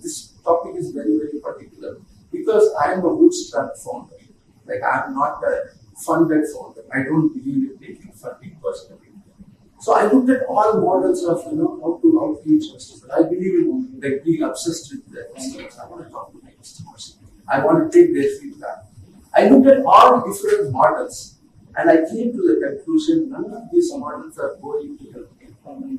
this topic is very, very particular? Because I am a bootstrap founder. Like, I am not a funded founder. I don't believe in taking funding personally. So I looked at all models of how to reach customers. I believe in like being obsessed with the customers. I want to talk to my customers. I want to take their feedback. I looked at all different models and I came to the conclusion none of these models are going to help me.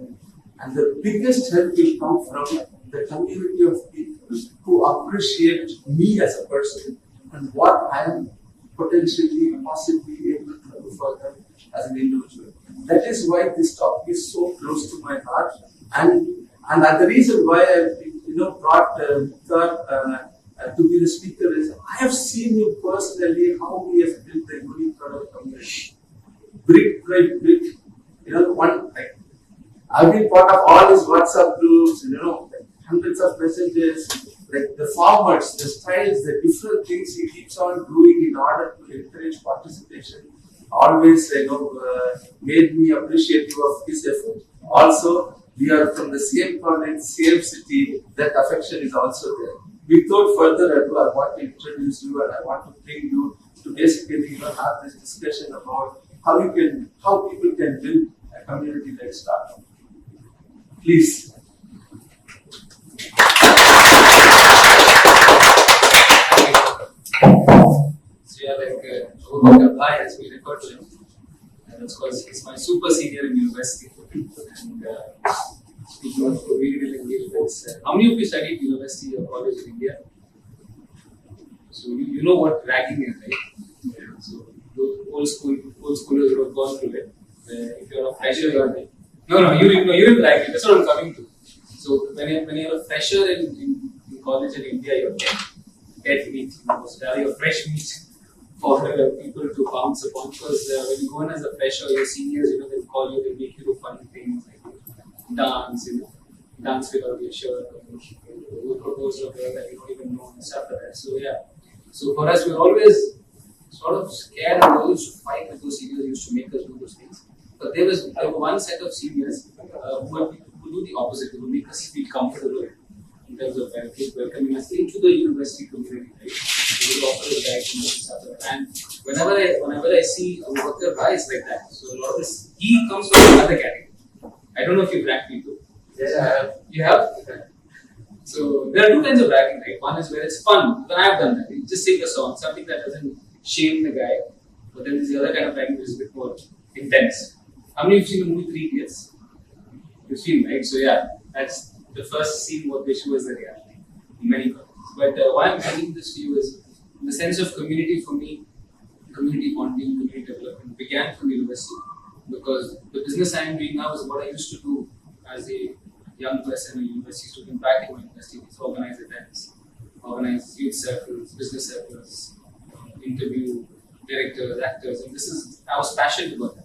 And the biggest help will come from the community of people who appreciate me as a person and what I am potentially, possibly able to do for them as an individual. That is why this topic is so close to my heart, and the reason why I brought Mukhtar to be the speaker is I have seen you personally how we have built the Unipreneur community, brick by brick. I've been part of all these WhatsApp groups, hundreds of messages, like the formats, the styles, the different things he keeps on doing in order to encourage participation. Always, made me appreciative of his effort. Also, we are from the same college, same city. That affection is also there. Without further ado, I want to introduce you and I want to bring you to basically have this discussion about how people can build a community like startup. Please. So yeah, like Abhay has been referred to, and of course he's my super senior in university. And speaking of really engagement, how many of you studied university or college in India? So you know what ragging is, right? Yeah. So those old schoolers who have gone through it. If you're a fresher, you didn't rag it. That's what I'm coming to. So when you're a fresher in college in India, you're dead meat. You're fresh meat for people to bounce upon. Because when you go in as a fresher, your seniors, they'll call you, they'll make you do funny things like dance, dance without your shirt, or propose to a girl that you don't even know and stuff like that. So yeah. So for us, we're always sort of scared and always to fight with those seniors who used to make us do those things. But there was one set of seniors who do the opposite, who make us feel comfortable in terms of welcoming us into the university community, right? They will offer us guidance and stuff like that. And whenever I see a worker rise like that, so a lot of this, he comes from another category. I don't know if you've ragged people. Yes, I have. You have? So there are two kinds of ragging, right? One is where it's fun. When I've done that, you just sing a song, something that doesn't shame the guy. But then there's the other kind of ragging which is a bit more intense. How many of you have seen the movie 3 Idiots? You've seen, right? So yeah, that's the first scene what they show is the reality in many colleges. But why I'm telling this to you is the sense of community for me, community bonding, community development began from university. Because the business I am doing now is what I used to do as a young person, a university student back in my university. It's organize events, organize youth circles, business circles, interview directors, actors, and I was passionate about that.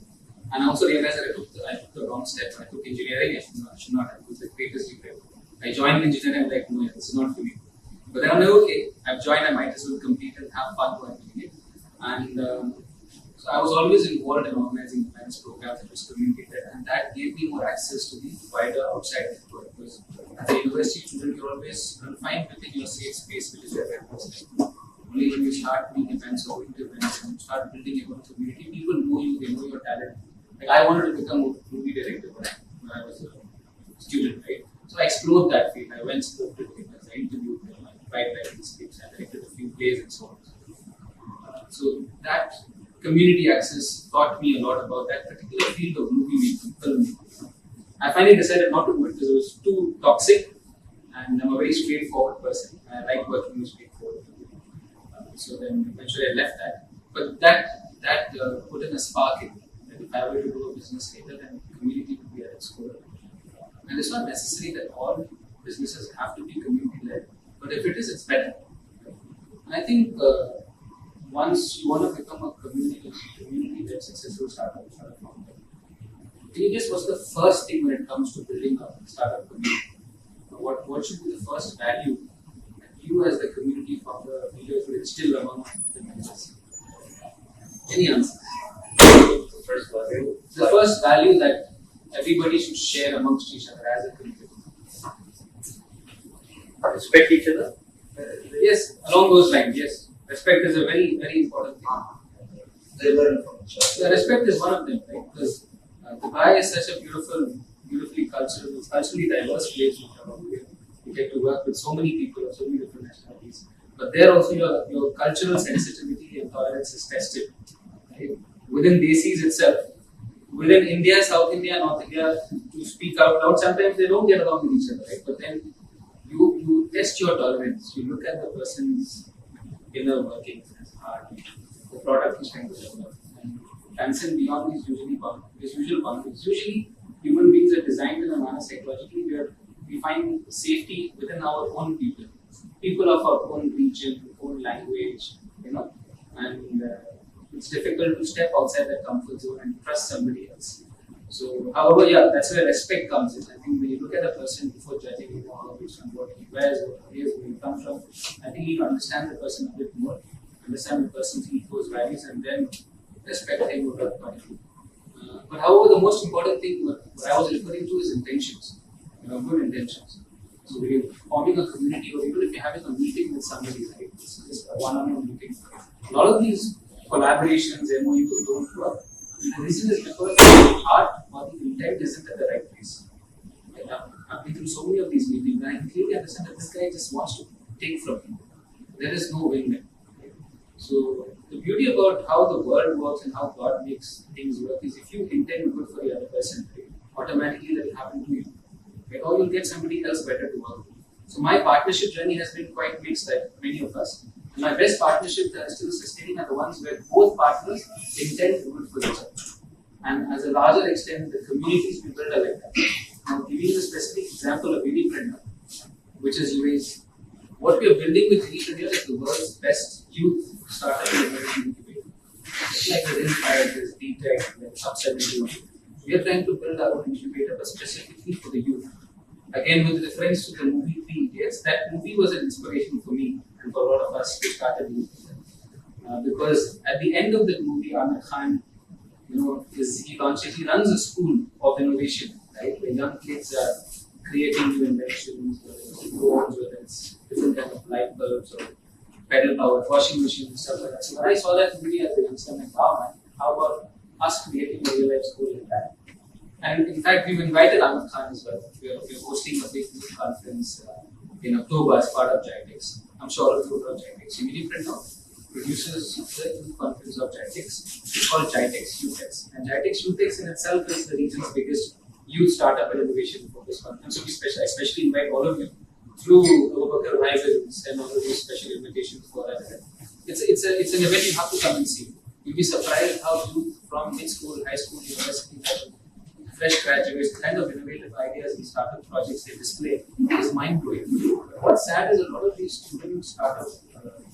And I also realized that I took the wrong step. I took engineering. I should not have. It was the greatest regret. I joined engineering. I'm like, no, this is not for me. But then I'm like, okay, I've joined. I might as well compete and have fun while doing it. And so I was always involved in organizing events, programs, that was community-led, and that gave me more access to the wider outside network. Because as a university student, you're always confined within your safe space, which is your campus. Only when you start doing events or going to events and you start building your own community, people know you, they know your talent. Like I wanted to become a movie director when I was a student, right? So I explored that field. I went spoke to directors, I interviewed them, I tried writing scripts, I directed a few plays and so on. So that community access taught me a lot about that particular field of movie making, filmmaking. I finally decided not to do it because it was too toxic, and I'm a very straightforward person. I like working with straightforward people. So then eventually I left that. But that put in a spark in me. If I were to do a business later, then community would be at its core. And it's not necessary that all businesses have to be community-led, but if it is, it's better. And I think once you want to become a community-led successful startup founder, can you guess what's the first thing when it comes to building a startup community? What should be the first value that you as the community founder leaders will instill among the members? Any answers? The first value that everybody should share amongst each other as a community. Respect each other. Yes, along those lines, yes. Respect is a very, very important thing. They learn from each other. Yeah, respect is one of them, right? Because Dubai is such a beautifully culturally diverse place. You get to work with so many people of so many different nationalities. But there also your cultural sensitivity and tolerance is tested. Right? Within Desis itself, within India, South India, North India, to speak out loud, sometimes they don't get along with each other, right? But then you test your tolerance. You look at the person's inner workings, his heart, the product he's trying to develop, and transcend beyond these usual boundaries. Usually, human beings are designed in a manner psychologically where we find safety within our own people of our own region, own language, and it's difficult to step outside that comfort zone and trust somebody else. So, however, yeah, that's where respect comes in. I think when you look at a person before judging, how he's from, what he wears, what he is, where he comes from, I think you understand the person a bit more, understand the person's ethos, values, and then respect him or her accordingly. But however, the most important thing, what I was referring to is intentions, good intentions. So when you're forming a community, or even if you're having a meeting with somebody, right, it's just a one-on-one meeting. A lot of these collaborations, MOUs don't work. And the reason is because the heart or the intent isn't at the right place. Like, I've been through so many of these meetings, and I can clearly understand that this guy just wants to take from you. There is no win-win. So the beauty about how the world works and how God makes things work is if you intend good for the other person, right, automatically that will happen to you. Right? Or you'll get somebody else better to work with. So my partnership journey has been quite mixed, like many of us. And my best partnerships that are still sustaining are the ones where both partners intend good for each other. And as a larger extent, the communities we build are like that. Now, giving you a specific example of Unipreneur, which is UAE's. What we are building with Unipreneur is the world's best youth startup incubator. Like the Inspired, there's Gitex, there's Sub-71. We are trying to build our own incubator, but specifically for the youth. Again, with reference to the movie Three Idiots, that movie was an inspiration for me and for a lot of us who started Unipreneur. Because at the end of the movie, Amir Khan, he runs a school of innovation, right? Where young kids are creating new inventions, whether it's drones, whether it's different kind of light bulbs or pedal-powered washing machines and stuff like that. So when I saw that movie as a youngster, I'm like, wow, man, how about us creating a real-life school like that? And in fact, we've invited Amir Khan as well. We're hosting a big youth conference in October as part of Gitex. I'm sure all of you heard of Gitex. Unipreneur produces the youth conference of Gitex. It's called Gitex Youthex. And Gitex Youthex in itself is the region's biggest youth startup and innovation focused conference. So I especially invite all of you through Abubakar Rivals and all of these special invitations for that event. It's an event you have to come and see. You'll be surprised how youth from mid-school, high school, university, fresh graduates, the kind of innovative ideas and startup projects they display is mind-blowing. What's sad is a lot of these student startup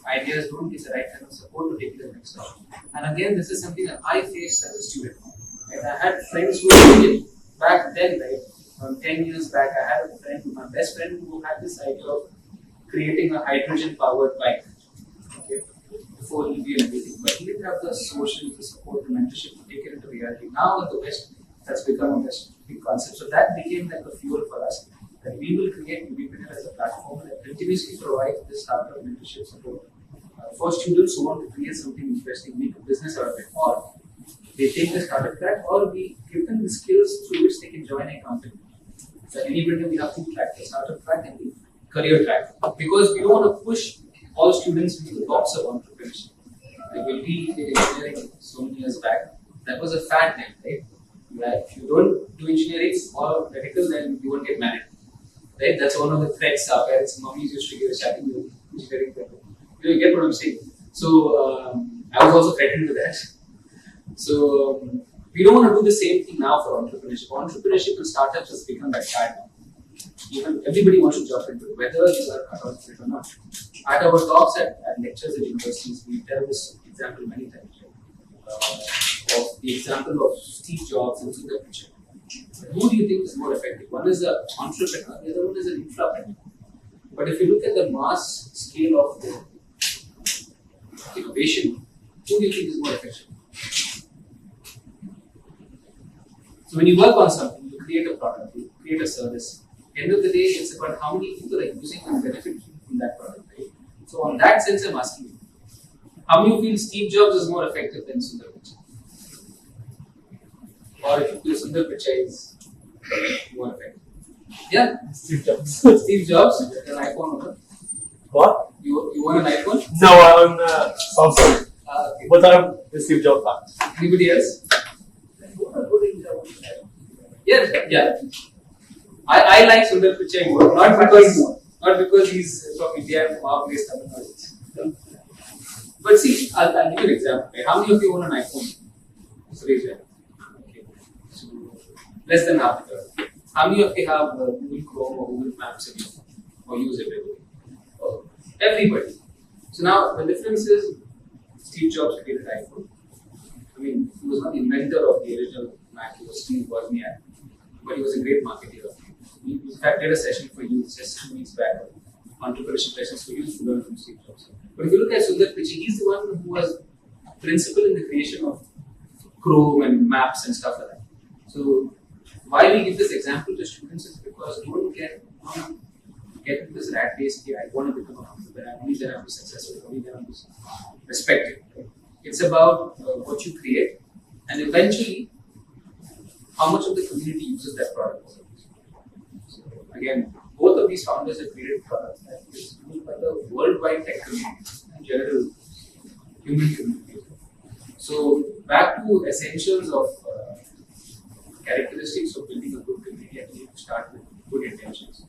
ideas don't get the right kind of support to take to the next step. And again, this is something that I faced as a student. Right? I had friends who were back then, right, 10 years back, I had a friend, my best friend, who had this idea of creating a hydrogen-powered bike. Okay, before EV and everything, but he didn't have the social, the support, the mentorship to take it into reality. Now in the West, that's become a big concept. So that became like a fuel for us. That we will create Unipreneur as a platform that continuously provides this startup mentorship support for students who want to create something interesting, make a business out of it, or they take the startup track, or we give them the skills through which they can join a company. So Unipreneur, we have two tracks, the startup track and the career track, because we don't want to push all students into the box of entrepreneurship. Like when we did engineering so many years back, that was a fad then, right? Like if you don't do engineering or medical, then you won't get married. Right? That's one of the threats our parents and mummies used to give starting with engineering. You get what I'm saying? So I was also threatened with that. So we don't want to do the same thing now for entrepreneurship. Entrepreneurship and startups has become that fad now. Even everybody wants to jump into it, whether you are cut out for it or not. At our talks at lectures at universities, we tell this example many times. Of the example of Steve Jobs into the future. Who do you think is more effective? One is an entrepreneur, the other one is an intrapreneur. But if you look at the mass scale of the innovation, who do you think is more effective? So when you work on something, you create a product, you create a service, End of the day, it's about how many people are using and benefiting from that product, right? So on that sense, I'm asking you, how many of you feel Steve Jobs is more effective than Sundar Pichai? Or if you feel Sundar Pichai is more effective? Yeah, Steve Jobs. Steve Jobs, an iPhone owner. What? You want an iPhone? No, I'm Samsung. Okay. But I'm the Steve Jobs fan. Anybody else? Yeah. I like Sundar Pichai more, not because he's from India and from our place, Tamil Nadu. But see, I'll give you an example. Right? How many of you own an iPhone? So raise your hand. Okay. So less than half the crowd. How many of you have Google Chrome or Google Maps in your phone or use it every day? Oh, everybody. So now the difference is Steve Jobs created iPhone. I mean, he was not the inventor of the original Mac. He was Steve Wozniak, but he was a great marketer. We in fact did a session for youth just 2 weeks back, entrepreneurship lessons for youth to learn from Steve Jobs. But if you look at Sundar Pichai, he's the one who was principal in the creation of Chrome and maps and stuff like that. So why we give this example to students is because don't get into this rat race here. I want to become an entrepreneur. Only then I'm successful. Only then I'm respected. It's about what you create, and eventually how much of the community uses that product. So again, both of these founders have created products that is used by the worldwide tech community and general human community. So back to essentials of characteristics of building a good community, I think you have to start with good intentions.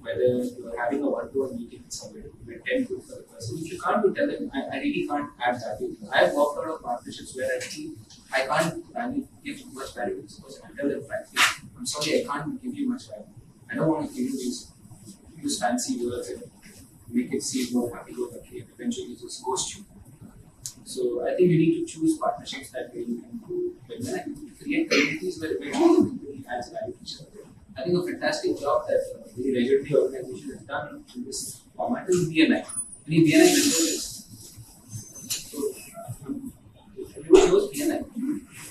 Whether you are having a one-to-one meeting with somebody, you intend good for the person. If you can't tell them, I really can't add value. I have walked out of partnerships where I feel I can't give much value to this person. I tell them frankly, I'm sorry, I can't give you much value. I don't want to give you use fancy words and make it seem more happy go lucky and eventually just ghost you. So I think you need to choose partnerships that way you can do and create communities where eventually everybody adds value to each other. I think a fantastic job that the legendary organization has done in this format is BNI. Any BNI members? So, everyone knows BNI.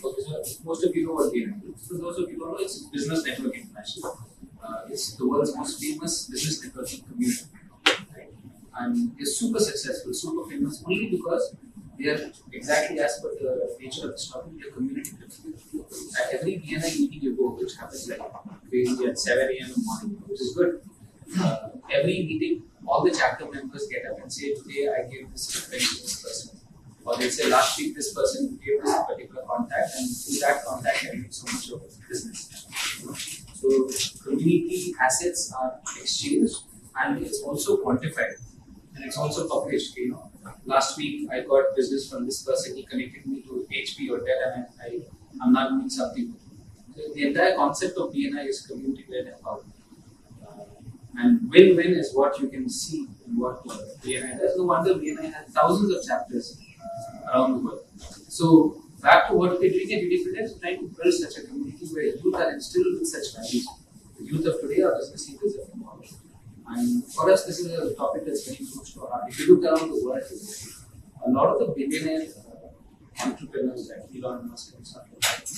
Okay, so most of you know what BNI is. For those of you who don't know, it's Business Network International. It's the world's most famous business networking community. Right? And they're super successful, super famous only because they are exactly as per the nature of the topic, they're community driven. At every BNI meeting you go, which happens like crazy at 7 a.m. in the morning, which is good. Every meeting, all the chapter members get up and say, today I gave this reference to this person. Or they say, last week this person gave this particular contact, and through that contact I made so much of business. So, community assets are exchanged and it's also quantified and it's also published. Last week I got business from this person, he connected me to HP or Dell, and I'm not doing something. So the entire concept of BNI is community-led empowerment. And win-win is what you can see in what BNI does. No wonder BNI has thousands of chapters around the world. So back to what we're doing at Unipreneur is trying to build such a community where youth are instilled with such values. The youth of today are business leaders of tomorrow. And for us, this is a topic that's very close to our heart. If you look around the world, a lot of the billionaire entrepreneurs like Elon Musk and stuff like that,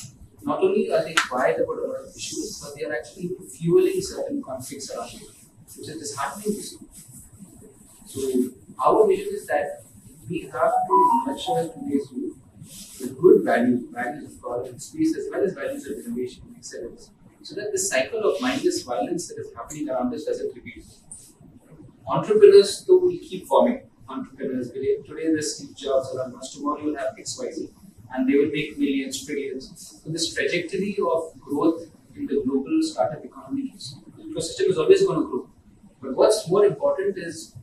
not only are they quiet about a lot of issues, but they are actually fueling certain conflicts around it, which is disheartening to see. So our vision is that we have to nurture today's youth with good values of tolerance, peace, as well as values of innovation and excellence, so that this cycle of mindless violence that is happening around us doesn't repeat. Entrepreneurs, though, will keep forming. Entrepreneurs, today there's Steve Jobs or Musk, tomorrow you'll have XYZ, and they will make millions, trillions. So this trajectory of growth in the global startup economy, the ecosystem is always going to grow. But what's more important is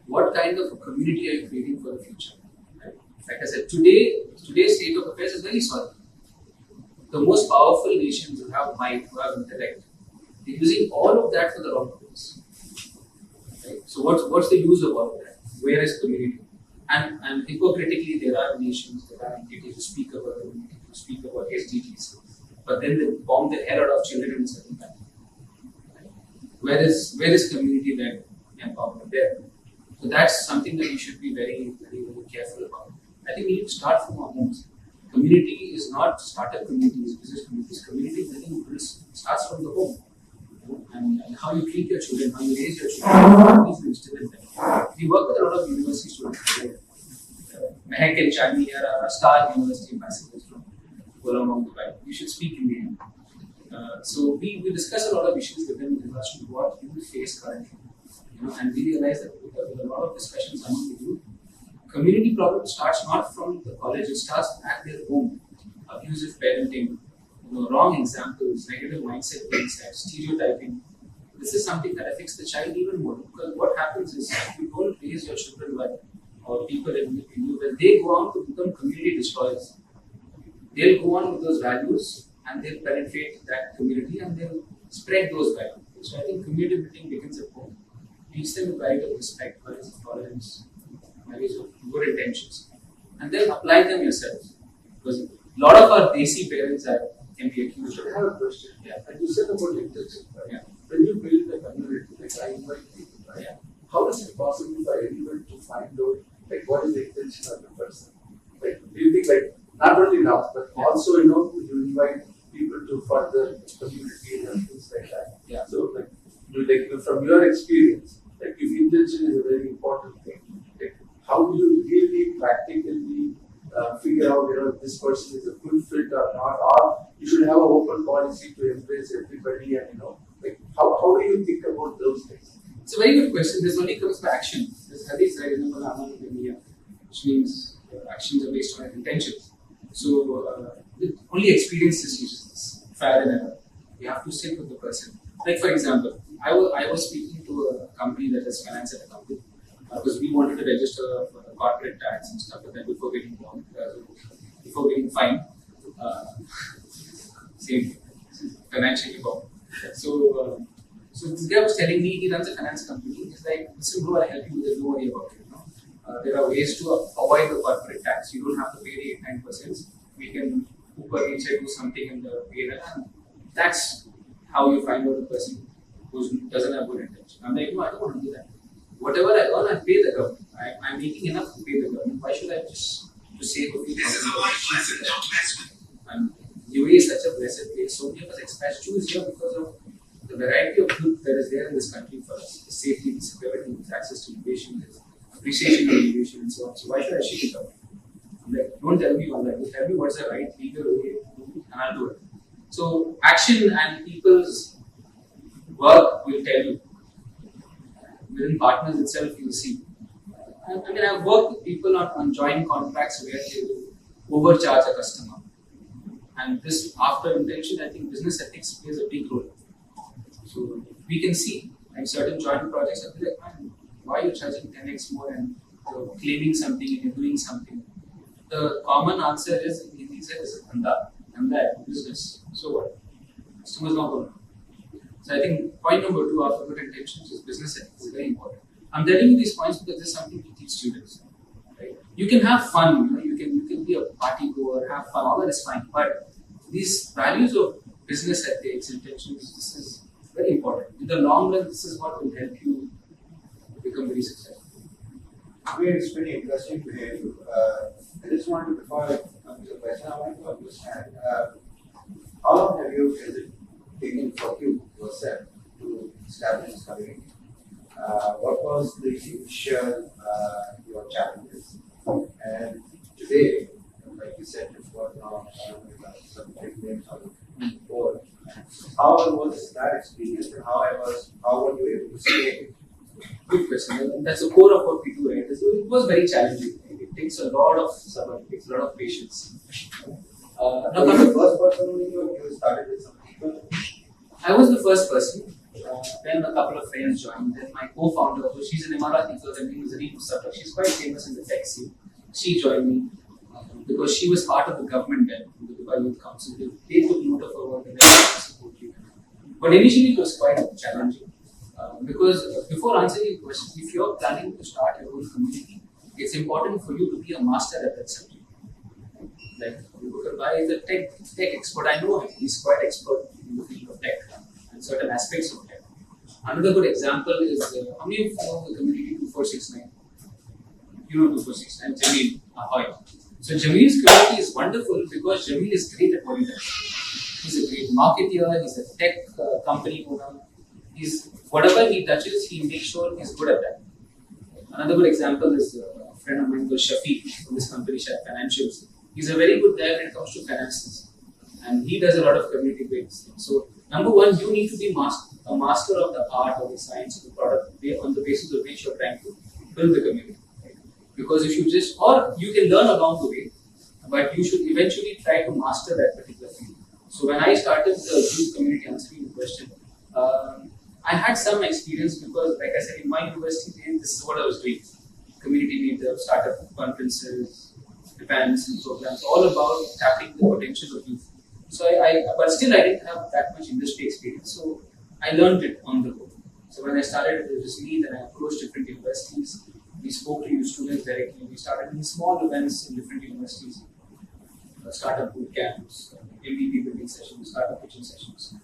what kind of a community are you creating for the future? Right? Like I said, today's state of affairs is very solid. The most powerful nations who have mind, who have intellect, they're using all of that for the wrong purpose. Right? So what's the use of all of that? Where is community? And hypocritically, there are nations, there are entities who speak about community, who speak about SDGs, but then they bomb the hell out of children in a certain country. Right? Where is community-led empowerment there? So that's something that we should be very, very, very careful about. I think we need to start from our homes. Community is not startup communities, business communities. Community building starts from the home. and how you treat your children, how you raise your children, these instill in them. We work with a lot of university students. Like, Mehak and Chani here are star university ambassadors from Kuala Dubai. You should speak Indian. So we discuss a lot of issues with them in regards to what you face currently. And we realize that with a lot of discussions among the youth, community problem starts not from the college, it starts at their home. Abusive parenting, wrong examples, negative mindset, stereotyping. This is something that affects the child even more. Because what happens is, if you don't raise your children well, or people in you well, they go on to become community destroyers. They'll go on with those values and they'll penetrate that community and they'll spread those values. So I think community building begins at home. Teach them values of respect, values of tolerance, values of good intentions, and then apply them yourself. Because a lot of our desi parents can be accused of. I have a question. Yeah. And you said about intention, right? Yeah. When you build a community, like I invite people, right? Yeah. How is it possible for anyone to find out like what is the intention of the person? Like, do you think like not only now, but also you invite people to further community and things like that. Yeah. So like from your experience, like if intention is a very important thing, like how do you really practically figure out if this person is a good fit or not, or you should have an open policy to embrace everybody and like how do you think about those things? It's a very good question. This only comes by action. This hadith I remember which means actions are based on intentions. So only experience is this trial and error. You have to sit with the person. Like for example, I was speaking to a company that has finance at a company because we wanted to register for the corporate tax and stuff like that before getting fined. Same financially bound. So this guy was telling me he runs a finance company. He's like, listen, bro, I'll help you with it. Don't worry about it. There are ways to avoid the corporate tax. You don't have to pay 8-9%. We can do something in the PNL, and that's how you find out a person who doesn't have good intention. I'm like, no, I don't want to do that. Whatever I earn, I pay the government. I'm making enough to pay the government. Why should I just save a few $1,000? And UAE is such a blessed place. So many of us expats choose here because of the variety of good that is there in this country for us. The safety, the security, the access to innovation, the appreciation of innovation, and so on. So why should I shift it up? I'm like, don't tell me all that. Just tell me what's the right legal way to do it, and I'll do it. So action and people's work will tell you. Within partners itself, you'll see. I mean, I've worked with people on joint contracts where they will overcharge a customer. And this, after intention, I think business ethics plays a big role. So we can see, like certain joint projects are like, man, why are you charging 10x more and you're claiming something and you're doing something? The common answer is, in Hindi said, is dhanda, business. So what? Customers not going to. So I think point number 2 after good intentions is business ethics is very important. I'm telling you these points because this is something we teach students. Right? You can have fun, you can be a party goer, have fun, all that is fine. But these values of business ethics, intentions, this is very important. In the long run, this is what will help you become very successful. It's pretty interesting to hear you. I just wanted to, before I come to the question, I want to understand how long have you taken for you yourself to establish this community? What was the initial your challenges? And today, like you said, you've got now some big names on the board. How was that experience and how were you able to scale? Good question. That's the core of what we do, right? So it was very challenging. It takes a lot of support, it takes a lot of patience. Were you the first person who started with some people? I was the first person. Then a couple of friends joined. Then my co-founder, so she's an Emirati, so her name is Mukhtar. She's quite famous in the tech scene. She joined me because she was part of the government then, the Dubai Youth Council. They took note of her work and they support you. But initially it was quite challenging because before answering your question, if you're planning to start your own community, it's important for you to be a master at that subject. Like Bhai is a tech expert. I know him. He's quite expert in the field of tech and certain aspects of tech. Another good example is how many of you know the community 2469? You know 2469, Jameel Ahoy. So Jameel's community is wonderful because Jameel is great at what he does. He's a great marketer, he's a tech company owner, whatever he touches, he makes sure he's good at that. Another good example is a friend of mine called Shafiq from this company, Shaf Financials. He's a very good guy when it comes to finances, and he does a lot of community-based things. So, number one, you need to be a master of the art or the science of the product on the basis of which you're trying to build the community. Right? Because if you or you can learn along the way, but you should eventually try to master that particular field. So, when I started the youth community, answering the question, I had some experience because, like I said, in my university days, this is what I was doing. Community meetups, startup conferences, events and programs, all about tapping the potential of youth. So but still I didn't have that much industry experience, so I learned it on the go. So when I started, it was just me, then I approached different universities. We spoke to students directly. We started in small events in different universities, startup boot camps, MVP building sessions, startup pitching sessions.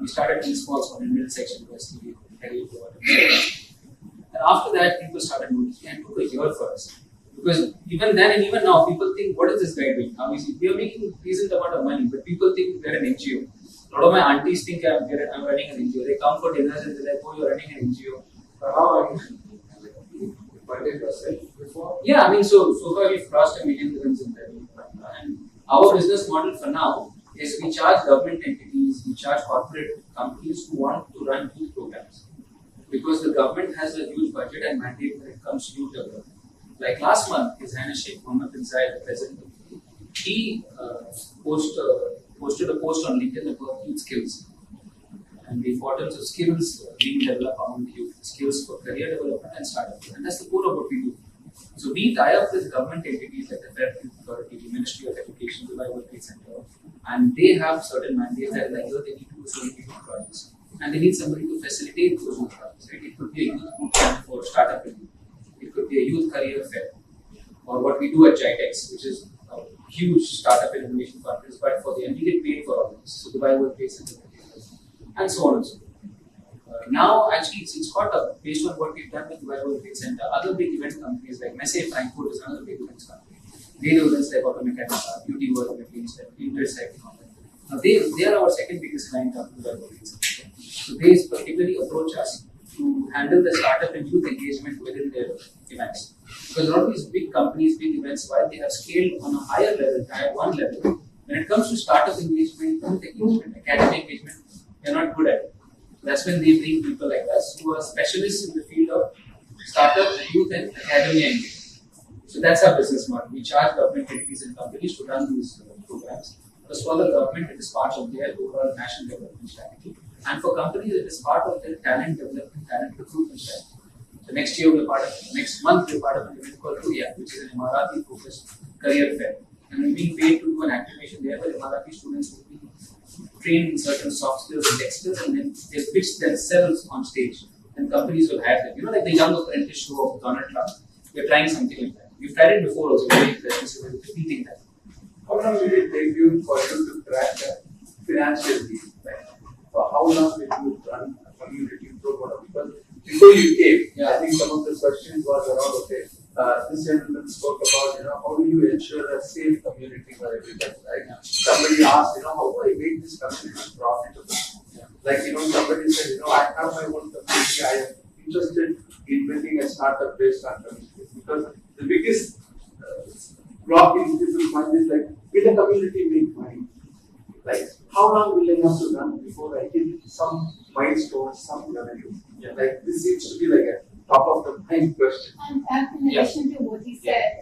We started in small in middle section university, and after that, people started noticing, and it took a year for us. Because even then and even now, people think, what is this guy doing? How is he? We are making a decent amount of money, but people think we're an NGO. A lot of my aunties think I'm running an NGO. They come for dinners and they're like, oh, you're running an NGO. How are you? Funded yourself before? Yeah, I mean, so far we've crossed 1 million dirhams in revenue. And our business model for now is we charge government entities, we charge corporate companies who want to run youth programs. Because the government has a huge budget and mandate when it comes to youth development. Like last month, His Highness Sheikh Mohammed bin Zayed, the president, he posted a post on LinkedIn about youth skills and the importance of skills being developed among youth, skills for career development and startup. And that's the core of what we do. So we tie up with government entities like the Federal Authority, the Ministry of Education, the World Trade Center, and they have certain mandates that like they need to do so many projects. And they need somebody to facilitate those projects. Right? It could be a youth boot camp for startup building. It could be a youth career fair, or what we do at Gitex, which is a huge startup and innovation conference, but for the and we get paid for all this. So Dubai World Trade Center, and so on and so forth. Now, actually, it's caught up based on what we've done with Dubai World Trade Center. Other big event companies like Messe Frankfurt is another big events company. They do events like Automechanica, Beauty World, Intersect, and all that. Now, they are our second biggest client after Dubai World Trade Center. So they particularly approach us to handle the startup and youth engagement within their events. Because a lot of these big companies, big events, while they have scaled on a higher level, tier 1 level, when it comes to startup engagement, youth engagement, academic engagement, they're not good at it. So that's when they bring people like us who are specialists in the field of startup, youth, and academia engagement. So that's our business model. We charge government entities and companies to run these programs. Because for the government, it is part of their overall national development strategy. And for companies, it is part of their talent development, talent recruitment strategy. So next month, we're part of an event called Ruya, which is an Emirati-focused career fair. And we're being paid to do an activation there where Emirati students will be trained in certain soft skills and tech skills, and then they pitch themselves on stage. And companies will hire them. You know, like the Young Apprentice show of Donald Trump. We're trying something like that. We've tried it before also, very interesting, so we're repeating that. How long will it take you for you to crack that financial deal? Like, for how long will you run a community program? Because before you came, I think some of the questions was around, okay, this gentleman spoke about, how do you ensure a safe community for everybody, right? Somebody asked, how do I make this community profitable? Like, somebody said, I have my own community, I am interested in building a startup based on community. Because the biggest block in people's mind is like, will a community make money? Like, how long will I have to run before I hit some milestone, some revenue? Like, this seems to be like a top of the mind question. And in addition to what he said,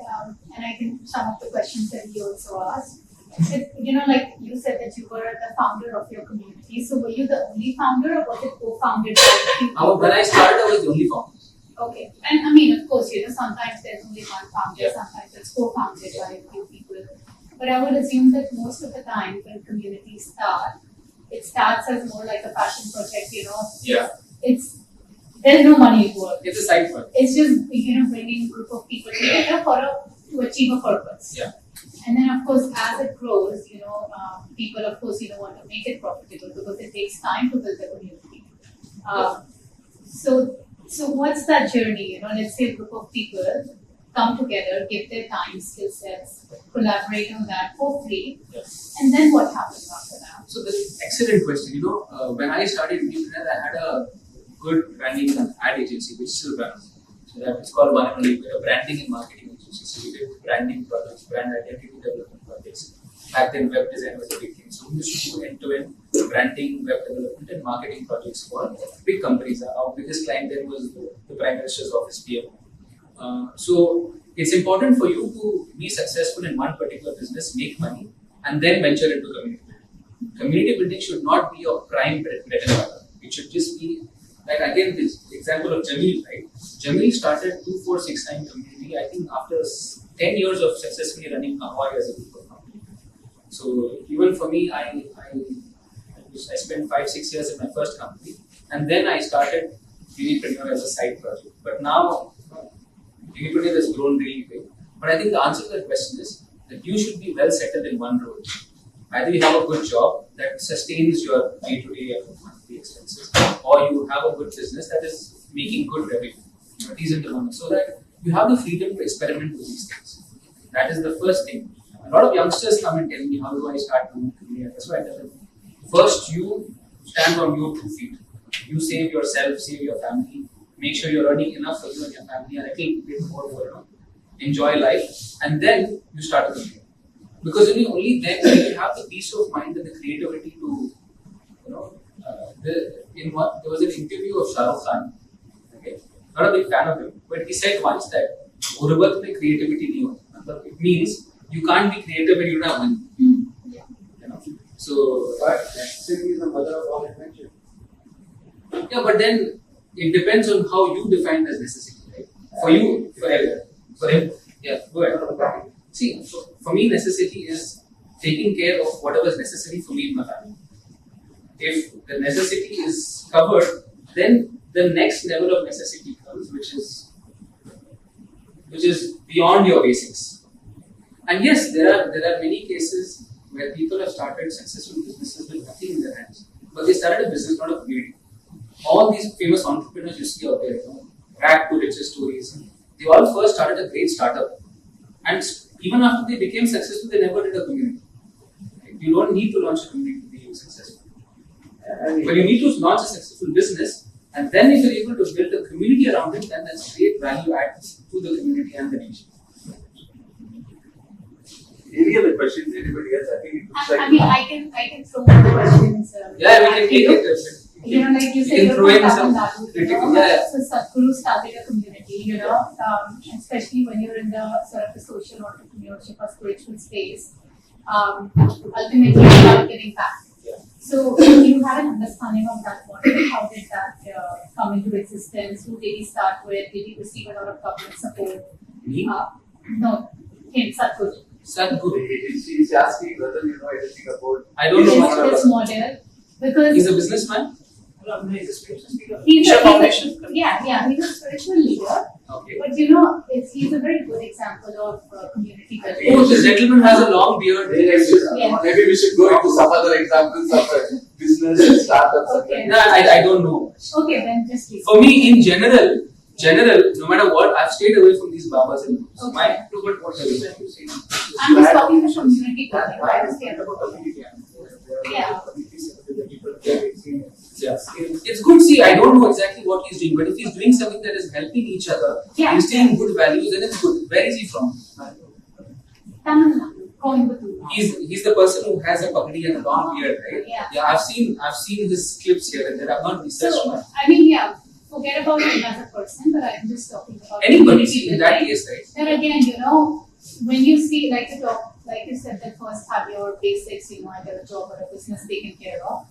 and I think some of the questions that he also asked, like you said that you were the founder of your community. So were you the only founder or was it co-founded by a few people? When I started, I was the only founder. Okay. And I mean, of course, sometimes there's only one founder, sometimes it's co-founded by a few people. But I would assume that most of the time when communities start, it starts as more like a passion project, There's no money involved. It's a side project. It's just, bringing a group of people together to achieve a purpose. Yeah. And then, of course, as it grows, people, of course, want to make it profitable because it takes time to build the community. So what's that journey? Let's say a group of people come together, give their time, skill sets, collaborate on that for free. Yes. And then what happens after that? So that's an excellent question. When I started Unipreneur, I had a good branding and ad agency, which still runs. So that it's called One&Only, we're a branding and marketing agency. So we did branding projects, brand identity development projects. Back then, web design was a big thing. So we used to do end-to-end branding, web development, and marketing projects for big companies. Our biggest client then was the Prime Minister's office, PM. So it's important for you to be successful in one particular business, make money, and then venture into community building. Community building should not be your prime bread and butter. It should just be, like again, this example of Jameel, right? Jameel started 2469 community, I think after 10 years of successfully running Ahoy as a group of company. So even for me, I spent 5-6 years in my first company, and then I started Unipreneur as a side project. But now, Unipreneur has grown really big. But I think the answer to that question is that you should be well settled in one role. Either you have a good job that sustains your day-to-day and monthly expenses, or you have a good business that is making good revenue, decent amount, so that you have the freedom to experiment with these things. That is the first thing. A lot of youngsters come and tell me, how do I start doing career? That's why I tell them, first you stand on your 2 feet. You save yourself, save your family, make sure you're earning enough for you and your family, and a little bit more for enjoy life, and then you start a career. Because only then will you have the peace of mind and the creativity to, there was an interview of Shah Rukh Khan. Okay, not a big fan of him, but he said once that "Gurbat mein creativity nahi hota." It means you can't be creative when you don't have money. So, But necessity is the mother of all invention. yeah, but then it depends on how you define as necessity, right? For you, for him, yeah, go ahead. See, for me, necessity is taking care of whatever is necessary for me and my family. If the necessity is covered, then the next level of necessity comes, which is beyond your basics. And yes, there are many cases where people have started successful businesses with nothing in their hands, but they started a business, not a community. All these famous entrepreneurs you see out there, rag to riches stories, they all first started a great startup, and even after they became successful, they never did a community. You don't need to launch a community to be successful. But you need to launch a successful business, and then if you're able to build a community around it, then that's great value add to the community and the nation. Any other questions? Anybody else? I think it looks like. I mean, I can throw more questions. Yeah, we can take it. Like you You said, can you're throw in from some Tamil Nadu, critical. Yeah. So Sadhguru started a community, especially when you're in the sort of the social entrepreneurship or spiritual space. Ultimately, you start giving back. Yeah. So you have an understanding of that model. How did that come into existence? Who did he start with? Did he receive a lot of government support? Me? No, him, Sadhguru. Sadhguru. She's asking whether you know anything about. I don't know much about This him. model, because He's a businessman? he's a, Foundation? yeah, he's a spiritual leader. Okay. But he's a very good example of community building. Oh, this gentleman has a long beard. Yeah. Maybe we should go into some other examples of business and startups. Okay. No, I don't know. Okay, then just leave. For me, in general, no matter what, I've stayed away from these babas and gurus. Okay. My, no, but what are you saying? I'm just talking about community building. I understand. Yeah. Yeah. It's good. See, I don't know exactly what he's doing, but if he's doing something that is helping each other, Yeah. instilling good values, then it's good. Where is he from? Tamil Nadu, Coimbatore. He's the person who has a pagdi and a long beard, right? Yeah. I've seen his clips here and there. I've not researched So, much. I mean, yeah, forget about him as a person, but I'm just talking about Anybody community in that building. case, right? Then again, when you see, like you said, that first have your basics, either a job or a business taken care of,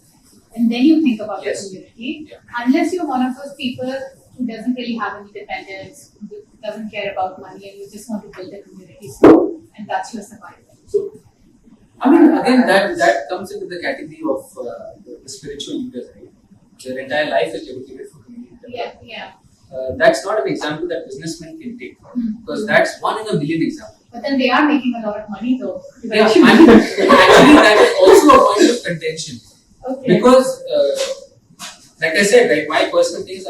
and then you think about Yes. the community. Yeah. Unless you're one of those people who doesn't really have any dependence, who doesn't care about money, and you just want to build a community, and that's your survival. So, I mean, again, that comes into the category of the spiritual leaders, right? Their entire life is dedicated for community development. Yeah. That's not an example that businessmen can take, because that's 1 in a million example. But then they are making a lot of money, though. Yeah, I mean, actually, that is also a point of contention. Okay. Because, like I said, right, my personal things,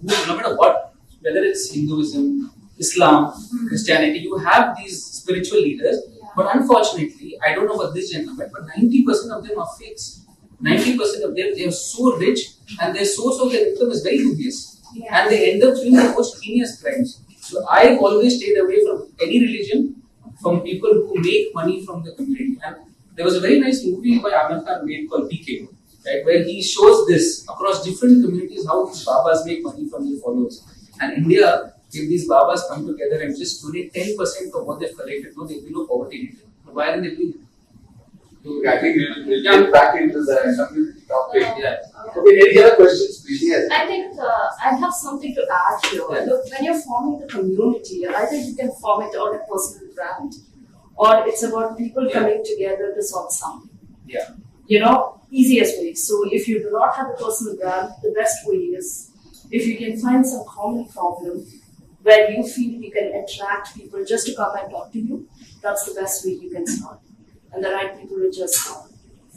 no matter what, whether it's Hinduism, Islam, Christianity, you have these spiritual leaders, Yeah. but unfortunately, I don't know about this gentleman, but 90% of them are fakes. 90% of them, they are so rich and their source of their income is very dubious. Yeah. And they end up doing the most heinous crimes. So I've always stayed away from any religion, from people who make money from the community. And there was a very nice movie by Amir Khan made called PK, right, where he shows this across different communities how these Babas make money from their followers. And India, if these Babas come together and just donate 10% of what they've collected, no, there will be no poverty. Why aren't they doing it? I think we'll get back into the community topic. Yeah. Okay, any other questions, please? Yes. I think I have something to add here. Yeah. Look, when you're forming the community, either you can form it on a personal brand, or it's about people Yeah. coming together to sort something. Yeah. Easiest way. So if you do not have a personal brand, the best way is if you can find some common problem where you feel you can attract people just to come and talk to you, that's the best way you can start. And the right people will just come.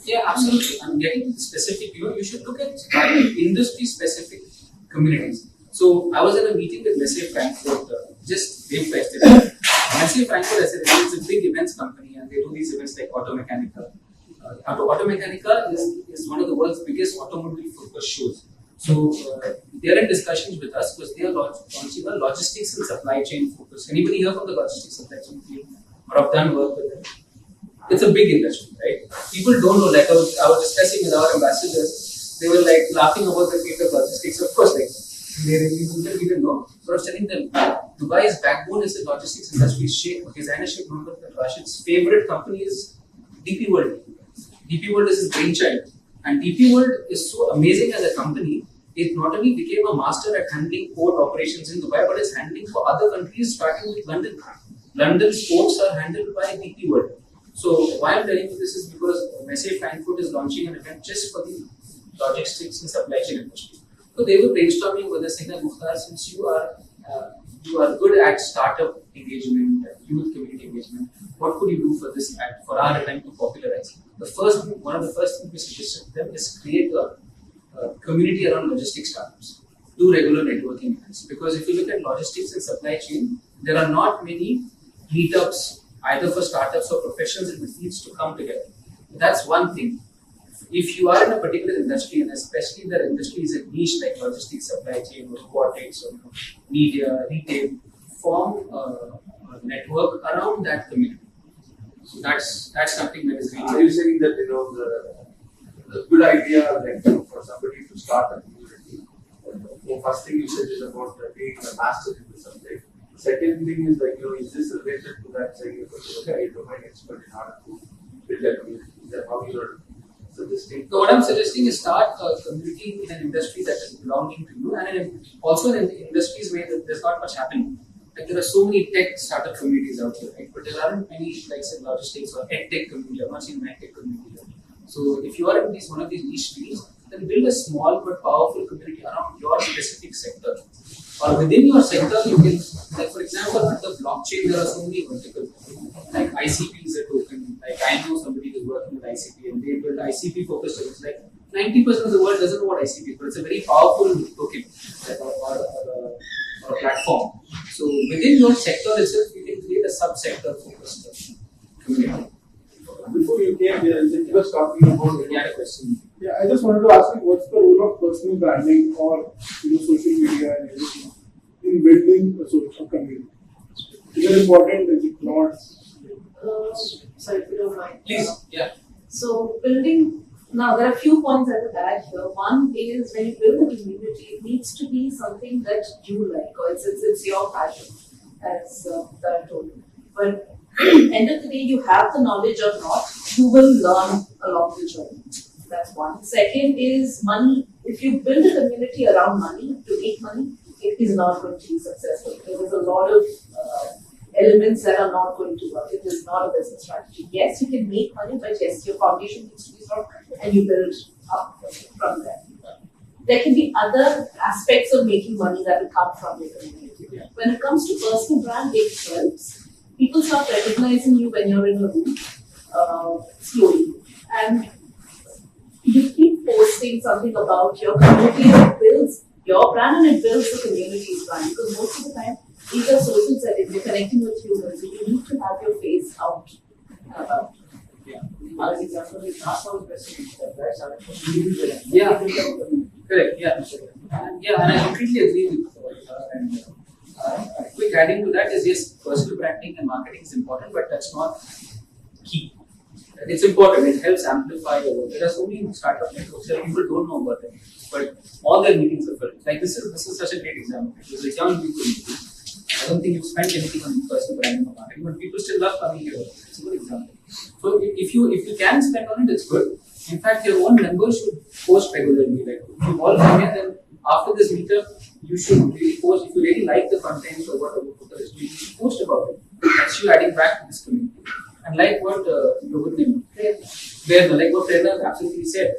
Yeah, absolutely. I'm getting specific. You should look at industry-specific communities. So I was in a meeting with Messier Frankfurt just day festival. Messier Frankfurt, as I said, it's a big events company, and they do these events like Automechanica. Automechanica is one of the world's biggest automobile-focused shows. So they are in discussions with us because they are launching a logistics and supply chain focus. Anybody here from the logistics supply chain field or have done work with them? It's a big industry, right? People don't know. Like I was discussing with our ambassadors, they were like laughing about the field of logistics. Of course, like they really didn't know. So I was telling them, Dubai's backbone is the logistics industry. His Highness Mohammed Mukhtar Rashid's favorite company is DP World. DP World is his brainchild, and DP World is so amazing as a company. It not only became a master at handling port operations in Dubai, but is handling for other countries, starting with London. London's ports are handled by DP World. So why I'm telling you this is because Messier Frankfurt is launching an event just for the logistics and supply chain industry. So they were brainstorming with us saying that Mukhtar, since you are good at startup engagement, youth community engagement, what could you do for this act, for our attempt to popularize? One of the first things we suggested to them is create a community around logistics startups. Do regular networking events, because if you look at logistics and supply chain, there are not many meetups either for startups or professionals in the fields to come together. That's one thing. If you are in a particular industry, and especially that industry is a niche like logistics, supply chain, or robotics, or media, retail, form a network around that community. So that's something that is Are you saying that the good idea like for somebody to start a community? The first thing you said is about being a master in the subject. Second thing is like is this related to that saying you're going to look at a domain expert in order to build a community? Is that how you're suggesting? So what I'm suggesting is start a community in an industry that is belonging to you, and also in industries where there's not much happening. Like there are so many tech startup communities out there, right? But there aren't many like say logistics or tech community. I'm not seeing tech community here. So if you are in one of these niche fields, then build a small but powerful community around your specific sector. Or within your sector, you can, like for example, under blockchain, there are so many verticals. Like ICP is a token. Like I know somebody who's working with ICP and they build ICP focused tokens. Like 90% of the world doesn't know what ICP is, but it's a very powerful token or a platform. So within your sector itself, you can create a subsector focused community. Before you came here, you were talking about You had a question. Yeah, I just wanted to ask you, what's the role of personal branding or social media and everything in building a social community? Is it important? Is it not? Sorry, if you don't mind. Please, yeah. So building, now there are a few points I would add here. One is when you build a community, it needs to be something that you like, or it's your passion, as that I told you. But end of the day, you have the knowledge or not, you will learn along the journey. That's one. Second is money. If you build a community around money, to make money, it is not going to be successful. There's a lot of elements that are not going to work. It is not a business strategy. Yes, you can make money, but yes, your foundation needs to be strong and you build up from there. There can be other aspects of making money that will come from your community. When it comes to personal brand, it helps. People start recognizing you when you're in a room slowly. And you keep posting something about your community, and it builds your brand and it builds the community's brand. Because most of the time, these are social settings, you're connecting with humans, so you need to have your face out. As example, with Nas House restaurant, right? Starting from individual. Yeah. Correct. Yeah. And I completely agree with her. And quick adding to that is yes, personal branding and marketing is important, but that's not key. It's important. It helps amplify your work. There are so many startup networks that people don't know about them, but all their meetings are filled. Like this is such a great example. It was a young people meeting. I don't think you've spent anything on personal branding or marketing, but people still love coming here. It's a good example. So if you can spend on it, it's good. In fact, your own members should post regularly. Like if you all come here, then after this meetup, you should really post. If you really like the content or what Mukhtar is doing, you should post about it. That's you adding back to this community. And like what your good name, like what Prerna absolutely said,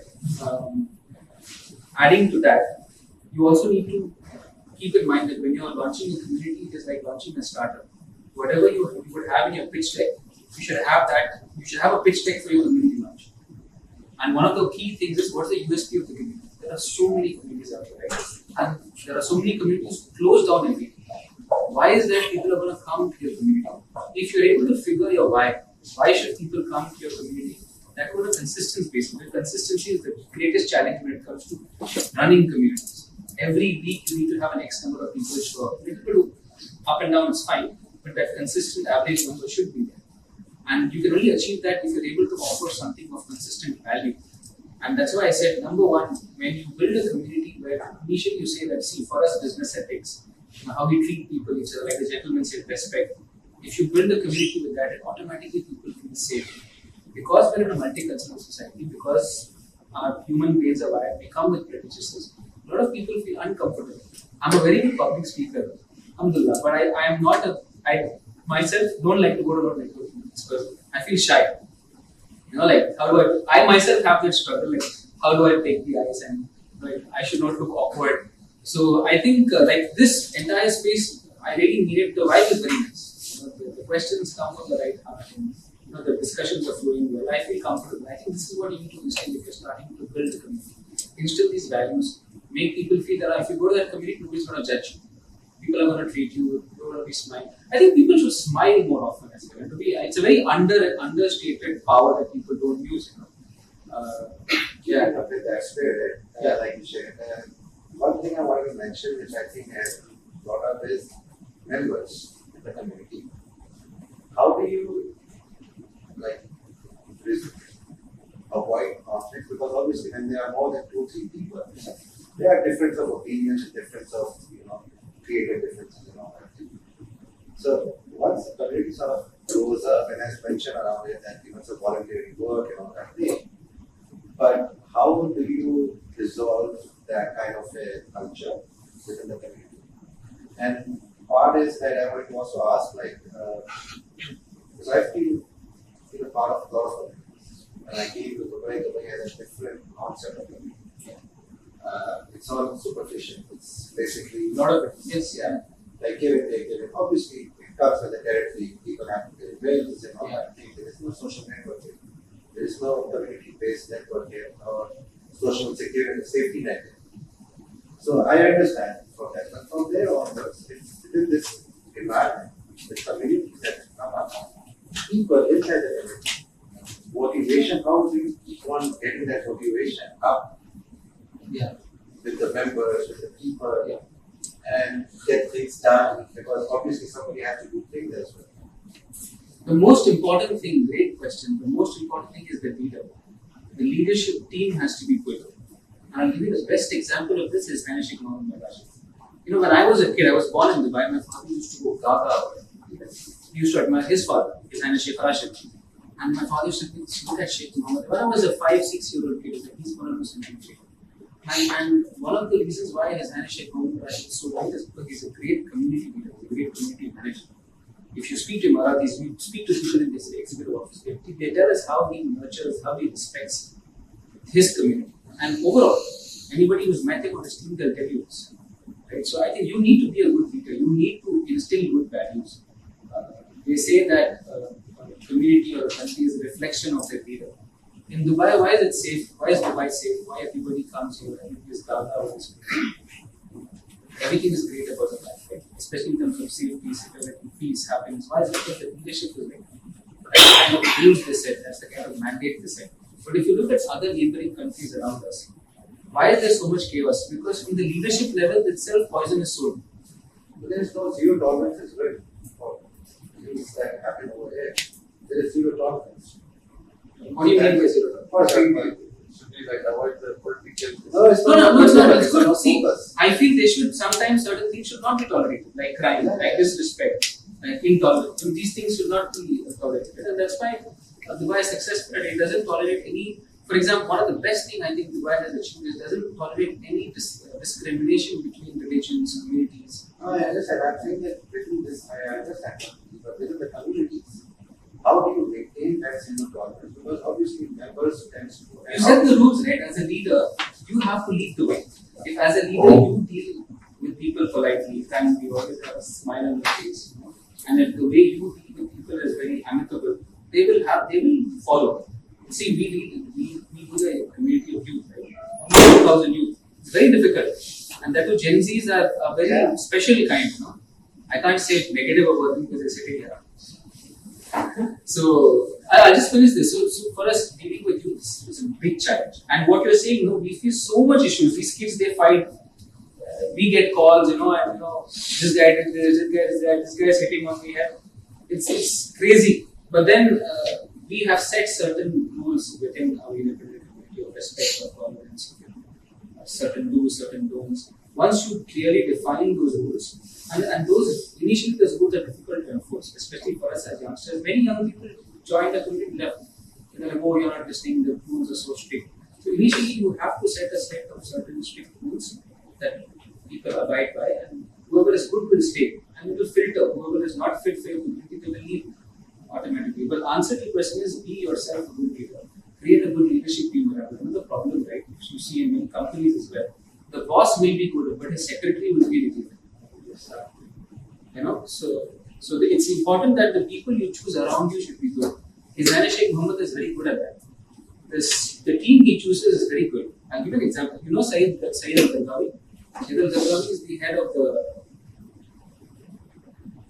adding to that, you also need to keep in mind that when you are launching a community, it is like launching a startup. Whatever you would have in your pitch deck, you should have that. You should have a pitch deck for your community launch. And one of the key things is what's the USP of the community. There are so many communities out there, right? And there are so many communities closed down every day. Why is that people are going to come to your community? If you're able to figure your why should people come to your community? That would be a consistent basis. Consistency is the greatest challenge when it comes to running communities. Every week you need to have an X number of people show up. Little bit of up and down is fine, but that consistent average number should be there. And you can only achieve that if you're able to offer something of consistent value. And that's why I said, number one, when you build a community where initially you say that, see, for us, business ethics, how we treat people, each other, like the gentleman said, respect. If you build a community with that, it automatically people feel safe. Because we're in a multicultural society, because our human brains are wired, we come with prejudices, a lot of people feel uncomfortable. I'm a very good public speaker, alhamdulillah, but I am not I myself don't like to go to a lot of networking meetings because I feel shy. Like how do I myself have that struggle, like how do I take the ice and like I should not look awkward. So I think like this entire space, I really needed, the vibe is very nice. The questions come from the right heart and the discussions are flowing well. I feel comfortable. I think this is what you need to instill if you're starting to build a community. Instill these values, make people feel that if you go to that community, nobody's going to judge you. People are going to treat you, you're going to be smiling. I think people should smile more often as well. It's a very understated power that people don't use. With that spirit, like you said, one thing I wanted to mention, which I think has brought up, is members in the community. How do you avoid conflict? Because obviously, when there are more than 2-3 people, there are difference of opinions, difference of creative differences and all that. So once the community sort of grows up, and as mentioned around it, that it's a voluntary work and all that thing. But how do you resolve that kind of a culture within the community? And part is that I wanted to also ask, because I feel part of a lot of communities, and I came to Dubai has a different concept of community. It's all superficial. It's basically a lot of it. Yes. Yeah. Like give and take. Obviously, it comes with the territory. People have to pay bills and all that thing. There is no social networking. There is no community-based networking or social security safety net. So I understand from that. But from there onwards, within this environment, the communities that come up, people inside the community, motivation, how do you keep on getting that motivation up? Yeah. With the members, with the people, and get things done, because obviously somebody has to do things as well. The most important thing, great question, the most important thing is the leader. The leadership team has to be quick. And I'll give you the best example of this is Mohammed Mukhtar Jahangeer. When I was a kid, I was born in Dubai, my father used to go Gaga. He used to admire his father, his Sheikh Rashid. And my father used to think, look at Sheikh Mohammed. When I was a 5-6-year-old kid, he's going to do something great. And one of the reasons why His Highness Sheikh Mohammed is so great is because he's a great community leader, a great community manager. If you speak to Emiratis, you speak to people in this executive office, they tell us how he nurtures, how he respects his community. And overall, anybody who's met him on his team, they'll tell you this. Right? So I think you need to be a good leader. You need to instill good values. They say that a community or a country is a reflection of their leader. In Dubai, why is it safe? Why is Dubai safe? Why everybody comes here? Everybody is gaga. Everything is great about the life, right? Especially in terms of safety, security, peace, happiness. Why is it because the leadership is like, that's the kind of rules they set, that's the kind of mandate they set. But if you look at other neighboring countries around us, why is there so much chaos? Because in the leadership level itself, poison is sold. But there is no zero tolerance as well for things that happen over there. There is zero tolerance. What do you mean by zero tolerance? For example, Should be like avoid the political. no, it's No, it's not. It's It's good. not See, focus. I feel they should sometimes certain things should not be tolerated, like crime, like disrespect, like intolerance. And these things should not be tolerated, and that's why Dubai is successful. It doesn't tolerate any. For example, one of the best things I think Dubai has achieved is doesn't tolerate any discrimination between religions, communities. No, I understand. I'm saying that within this, I understand. But within the communities, how do you maintain that zero tolerance? Because obviously members tends to. You set the rules, right? As a leader, you have to lead the way. If as a leader you deal with people politely, thank you, always have a smile on your face, you know, and if the way you deal with people is very amicable, they will follow. See, we do a community of youth, right? 2,000 youth. It's very difficult, and that too, Gen Zs are very specially kind. You know, I can't say negative about them because they're sitting here. So I'll just finish this. So for us, dealing with youth is a big challenge. And what you're saying, we face so much issues. These kids, they fight. We get calls, and this guy did this, this guy did that, this guy is hitting on me. It's crazy. But then we have set certain rules within our Unipreneur community of respect, of tolerance, certain do's, certain don'ts. Once you clearly define those rules, and those initially those rules are difficult to enforce, especially for us as youngsters. Many young people join the community left. They're like, oh, you're not listening, the rules are so strict. So initially you have to set a set of certain strict rules that people abide by, and whoever is good will stay. And it will filter. Whoever is not fit for your community, they will leave automatically. But answer to your question is be yourself a good leader. Create a good leadership team around. Another problem, right, which you see in many companies as well. The boss may be good, but his secretary will be negative. So it's important that the people you choose around you should be good. His Highness Sheikh Mohammed is very good at that. The team he chooses is very good. I'll give an example. You know Saeed al-Zarqawi? Saeed al-Zarqawi is the head of the,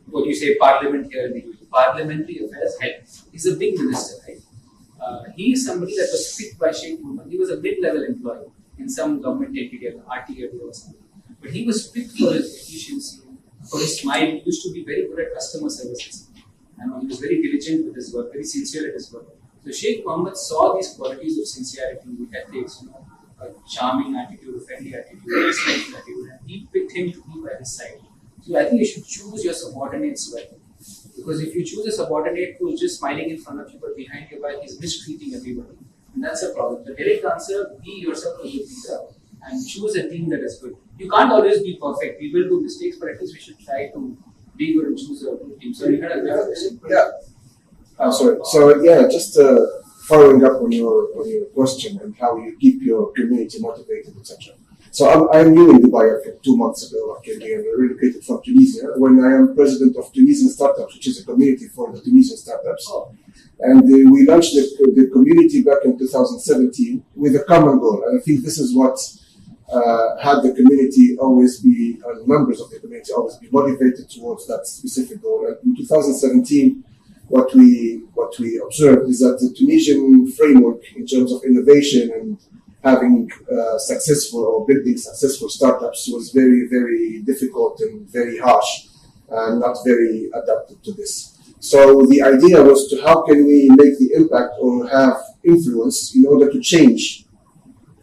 what you say, parliament here in the UAE. Parliamentary affairs head. He's a big minister, right? He is somebody that was picked by Sheikh Mohammed. He was a mid-level employee in some government entity, RTW or something. But he was picked for his efficiency, for his smile. He used to be very good at customer services. He was very diligent with his work, very sincere at his work. So Sheikh Mohammed saw these qualities of sincerity, ethics, a charming attitude, a friendly attitude, a respectful attitude, and he picked him to be by his side. So I think you should choose your subordinates well. Because if you choose a subordinate who is just smiling in front of you but behind your back, he's mistreating everybody. And that's a problem. The direct answer, be yourself a good leader and choose a team that is good. You can't always be perfect. We will do mistakes, but at least we should try to be good and choose a good team. So you had a great question. Yeah. Sorry. So yeah, just following up on your question and how you keep your community motivated, etc. So I'm new in Dubai 2 months ago. I relocated from Tunisia when I am president of Tunisian Startups, which is a community for the Tunisian startups. And we launched the community back in 2017 with a common goal. And I think this is what had the community always be, members of the community always be motivated towards that specific goal. And in 2017, what we observed is that the Tunisian framework in terms of innovation and having successful or building successful startups was very, very difficult and very harsh and not very adapted to this. So the idea was to how can we make the impact or have influence in order to change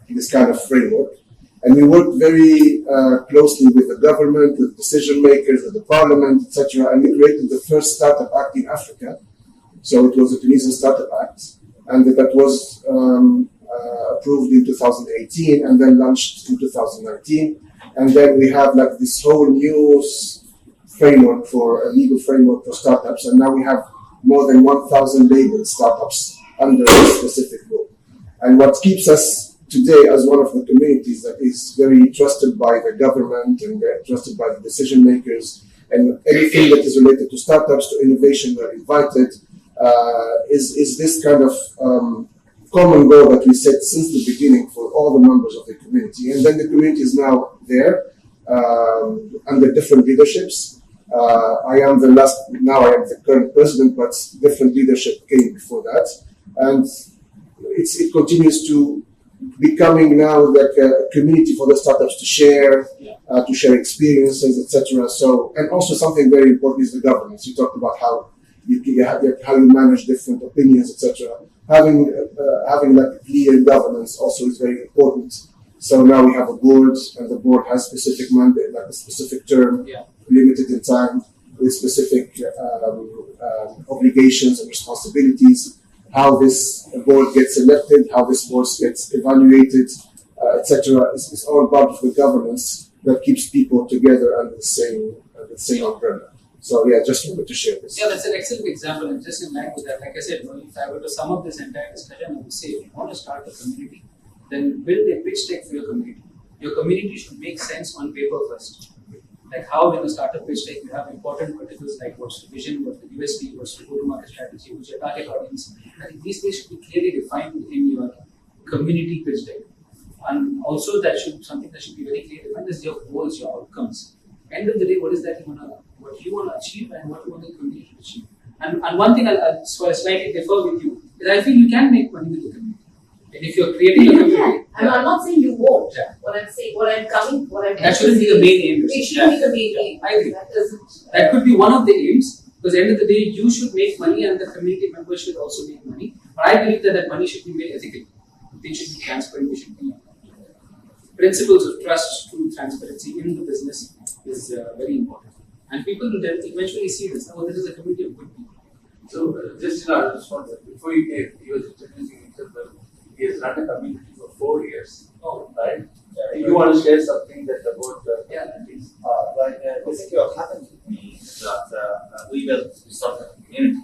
this kind of framework. And we worked very closely with the government, with decision makers, with the parliament, etc. And we created the first Startup Act in Africa. So it was the Tunisian Startup Act, and that was approved in 2018 and then launched in 2019. And then we have like this whole new framework for a legal framework for startups, and now we have more than 1,000 labeled startups under this specific law. And what keeps us today as one of the communities that is very trusted by the government and trusted by the decision makers, and anything that is related to startups, to innovation, we're invited, is this kind of common goal that we set since the beginning for all the members of the community. And then the community is now there under different leaderships. I am the current president, but different leadership came before that. And it continues to becoming now like a community for the startups to share, to share experiences, etc. So, and also something very important is the governance. You talked about how how you manage different opinions, etc. Having like clear governance also is very important. So now we have a board, and the board has specific mandate, like a specific term, limited in time, with specific obligations and responsibilities. How this board gets elected, how this board gets evaluated, etc. It's all part of the governance that keeps people together under the same umbrella. So yeah, just wanted to share this. Yeah, that's an excellent example, and just in line with that, like I said, if I were to sum up this entire discussion, I would say, if you want to start a community, then build a pitch deck for your community. Your community should make sense on paper first. Like how in a startup pitch deck, you have important particulars like what's the vision, what's the USP, what's the go-to-market strategy, who's your target audience. I think these things should be clearly defined in your community pitch deck. And also something that should be very clear defined is your goals, your outcomes. End of the day, what is that what you want to achieve and what you want the community to achieve. And one thing I'll slightly differ with you is I feel you can make money with the community. And if you're creating a community, I'm not saying you won't. Yeah. What I'm saying, that shouldn't be the main aim. It shouldn't be the main aim. I agree. That That could be one of the aims, because at the end of the day, you should make money and the community members should also make money. But I believe that money should be made ethically. They should be transparent. They should be principles of trust, truth, transparency in the business is very important. And people will then eventually see this. Oh, this is a community of good people. So, I just want to, before you came, he was introducing himself. He has run a community for 4 years. Oh, right? You want to share something that about communities? Basically, what happened with me is that we started a community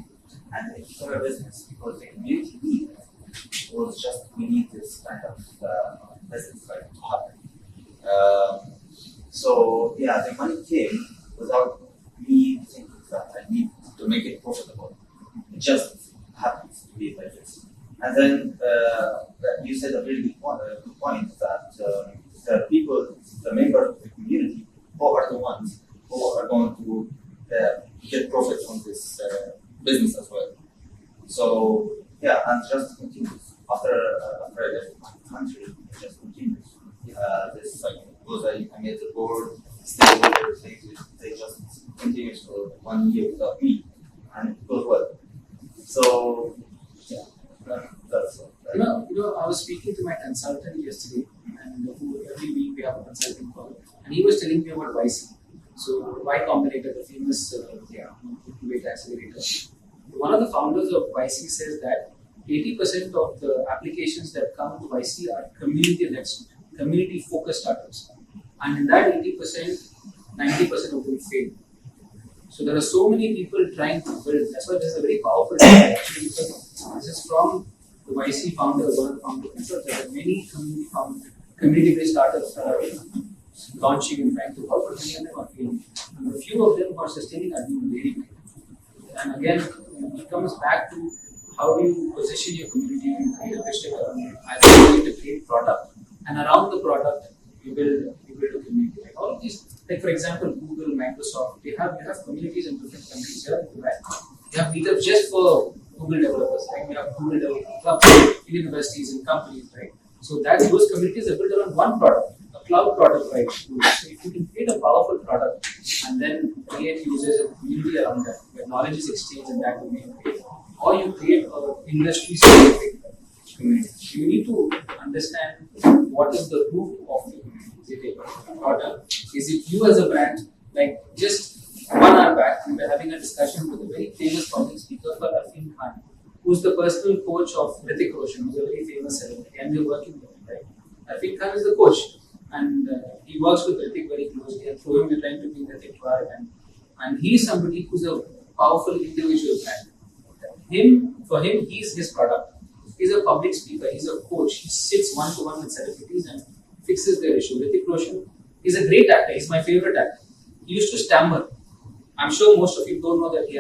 and it became a business because the community need was just we need this kind of business like to happen. So yeah, the money came without me thinking that I need to make it profitable. It just happens to be like this. And then you said a really good point that the people, the members of the community, who are the ones who are going to get profit from this business as well. So yeah, and just continues after I left my country, it just continues. This cycle because I made the board, stakeholders, they just continues for 1 year without me, and it goes well. So yeah, that's all. You know, I was speaking to my consultant yesterday, and every week we have a consulting call, and he was telling me about YC. So Y Combinator, the famous incubator accelerator. One of the founders of YC says that 80% of the applications that come to YC are community-focused startups, and in that 80%, 90% of them fail. So there are so many people trying to build. That's why this is a very powerful topic actually, because this is from the YC founder, one of the founders himself. There are many community-based startups that are launching and trying to work, but many of them are failing. And a few of them who are sustaining are doing very well. And again, it comes back to how do you position your community and create a pitch deck around it. I think you need to create product, and around the product, you build a community. Like all of these, like for example, Google, Microsoft, you have communities in different countries. Here in Dubai, you have meetups just for Google developers, right? We have Google developers clubs in universities and companies, right? So those communities are built around one product, a cloud product, right? So if you can create a powerful product and then create users and community around that, where knowledge is exchanged in that domain, or you create an industry-specific community. You need to understand what is the root of the community. Is it a product? Is it you as a brand? Like just 1 hour back, we were having a discussion with a very famous public speaker called Arfin Khan, who's the personal coach of Hrithik Roshan, who's a very famous celebrity, and we're working with him, right? Arfin Khan is the coach, and he works with Hrithik very closely, and through him we're trying to bring Hrithik to our event. And he's somebody who's a powerful individual brand. For him, he's his product. He's a public speaker, he's a coach, he sits one-to-one with celebrities and fixes their issue. Hrithik Roshan is a great actor, he's my favorite actor. He used to stammer. I'm sure most of you don't know that he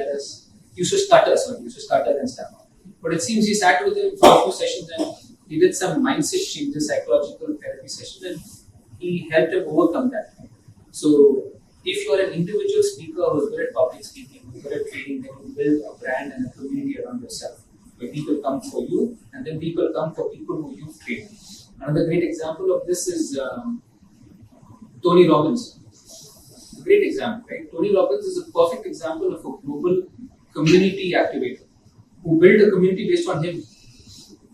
used to stutter and stammer. But it seems he sat with him for a few sessions and he did some mindset changes, psychological therapy sessions, and he helped him overcome that. So if you are an individual speaker who's good at public speaking, who's good at training, then you build a brand and a community around yourself, where people come for you and and then people come for people who you've trained. Another great example of this is Tony Robbins. A great example, right? Tony Robbins is a perfect example of a global community activator who built a community based on him.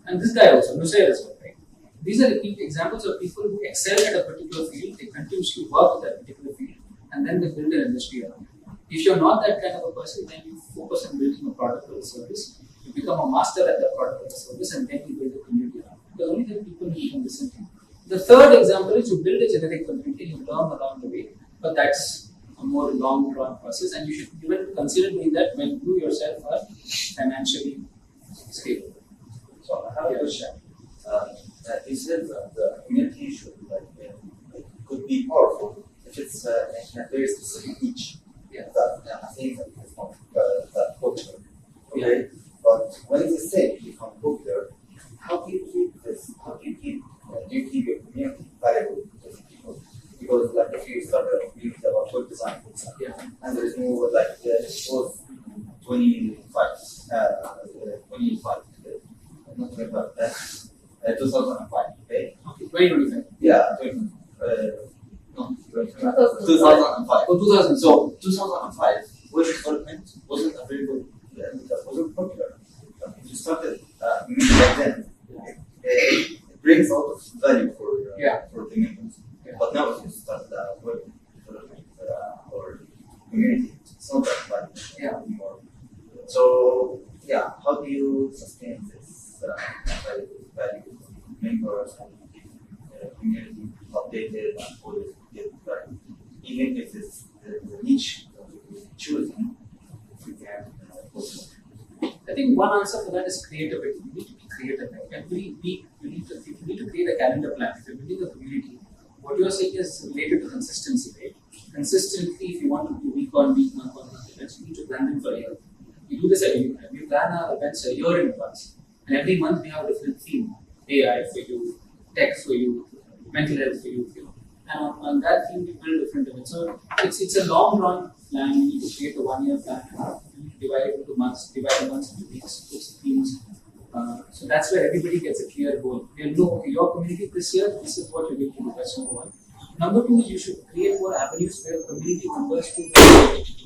And this guy also, Nusayr as well, right? These are the examples of people who excel at a particular field, they continuously work with that particular field, and then they build an industry around it. If you're not that kind of a person, then you focus on building a product or a service, you become a master at that product or a service, and then you build a community around it. Because only then people who can listen to you. The third example is you build a generic community, you learn along the way, but that's a more long-drawn process, and you should even consider doing that when you yourself are financially stable. So I have a question. You said that the community should could be powerful if it's in a very specific niche. Yeah. That I think that is not that popular. Okay. But when it's said to become popular, how do you keep this? How do you keep your community valuable to people? Because like if you start a community about web design, for example, Yeah. and there is no it was 25, not 25, 2005, okay? Okay, 2025. Yeah, no, 2005. Oh, 2000. So 2005, web development wasn't available, wasn't popular. If you started back then, it brings a lot of value for the members. Yeah. But now if you start web development or community, it's not that value anymore. So yeah, how do you sustain this value members and community updated and always get value, even if it's the niche that you're choosing, you can I think one answer for that is creativity. You need to be creative. Like every week, you need to create a calendar plan. If you're building a community, what you're saying is related to consistency, right? Consistently, if you want to do week on week, month on month events, you need to plan them for a year. We do this every year. We plan our events a year in advance. And every month we have a different theme. AI for you, tech for you, mental health for you. And on that theme, we build different events. So it's a long run plan. You need to create a 1 year plan. You need to divide it into months, divide the months into weeks, put themes. So that's where everybody gets a clear goal. You know, okay, your community this year, this is what you're going to do. That's number one. Number two is you should create more avenues where community members to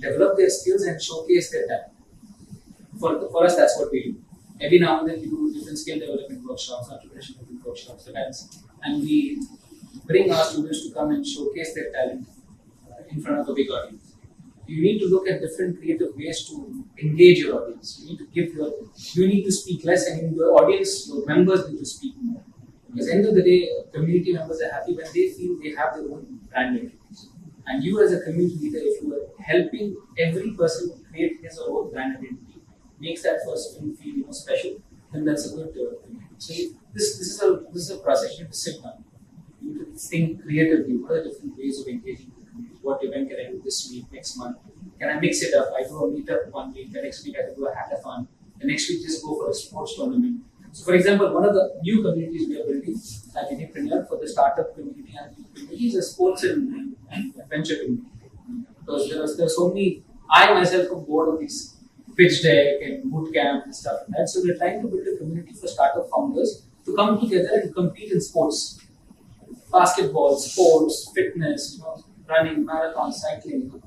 develop their skills and showcase their talent. For us, that's what we do. Every now and then we do different skill development workshops, entrepreneurship workshops, events, and we bring our students to come and showcase their talent in front of a big audience. You need to look at different creative ways to engage your audience. You need to speak less, and your audience, your members need to speak more. Because at the end of the day, community members are happy when they feel they have their own brand identities. And you as a community leader, if you are helping every person create his or her own brand identity, makes that person feel special, then that's a good community. So this is a process. You have to sit down. You need to think creatively. What are the different ways of engaging the community? What event can I do this week, next month? Can I mix it up? I do a meetup 1 week, the next week I do a hackathon, the next week just go for a sports tournament. So for example, one of the new communities we are building at Unipreneur for the startup community and community is a sports and adventure community. Because there are so many, I myself am bored of these pitch deck and boot camp and stuff like that. So we're trying to build a community for startup founders to come together and compete in sports. Basketball, sports, fitness, running, marathon, cycling,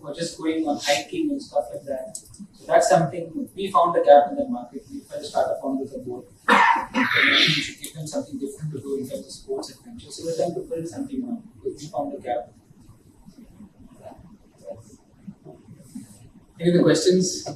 or just going on hiking and stuff like that. So that's something, we found a gap in the market. We felt startup founders are bored. We should give them something different to do in terms of sports adventure. So we're trying to build something now. We found a gap. Any other questions?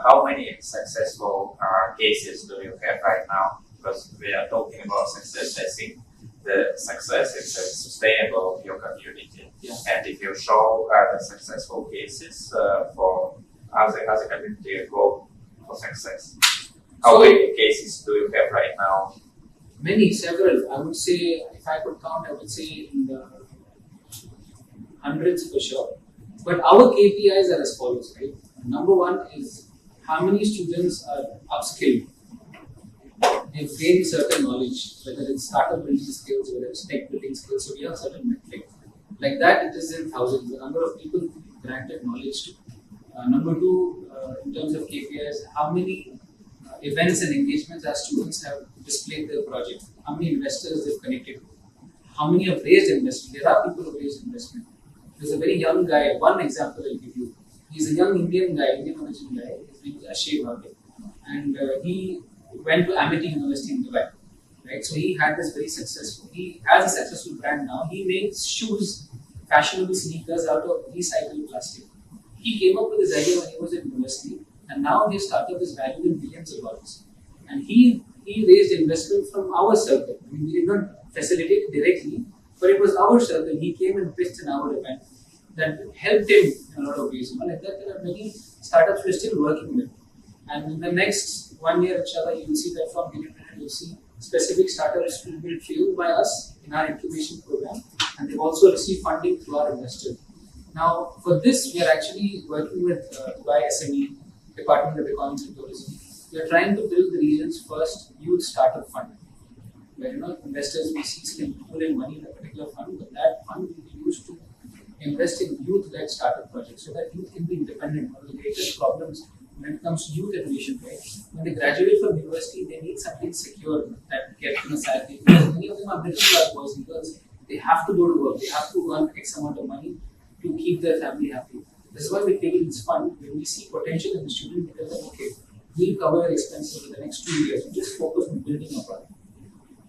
How many successful cases do you have right now? Because we are talking about success. I think the success is sustainable of your community. Yeah. And if you show the successful cases for other community go for success. How many cases do you have right now? Many, several. I would say, if I could count, I would say in the hundreds for sure. But our KPIs are as follows, right? Number one is how many students are upskilled. They've gained certain knowledge, whether it's startup building skills, whether it's tech building skills. So we have certain metrics. Like that, it is in thousands. The number of people granted knowledge to. Number two, in terms of KPIs, how many events and engagements our students have displayed their project, how many investors they've connected with, how many have raised investment. There are people who have raised investment. There's a very young guy, one example I'll give you. He's a young Indian guy, Indian origin guy. His name is Ashay Bhagel. And he went to Amity University in Dubai. Right? So he had this very successful, he has a successful brand now. He makes shoes, fashionable sneakers out of recycled plastic. He came up with this idea when he was at university, and now his startup is valued in billions of dollars. And he raised investment from our circle. I mean, we did not facilitate it directly, but it was our circle. He came and pitched in our event that helped him in a lot of ways. Like that, there are many startups we're still working with. And in the next 1 year, inshallah, you will see that from Unipreneur, you'll see specific startups will be fueled by us in our incubation program. And they've also received funding through our investors. Now, for this, we are actually working with Dubai SME, Department of Economics and Tourism. We are trying to build the region's first youth startup fund, where investors we see can pull in money in a particular fund, but that fund will be used to invest in youth-led startup projects, so that youth can be independent. One of the greatest problems when it comes to youth education, right? When they graduate from university, they need something secure that gets them a salary. Because many of them are middle-class boys and girls. They have to go to work. They have to earn X amount of money to keep their family happy. This is why we're taking this fund. When we see potential in the student, we tell them, okay, we'll cover your expenses for the next 2 years. We just focus on building a product.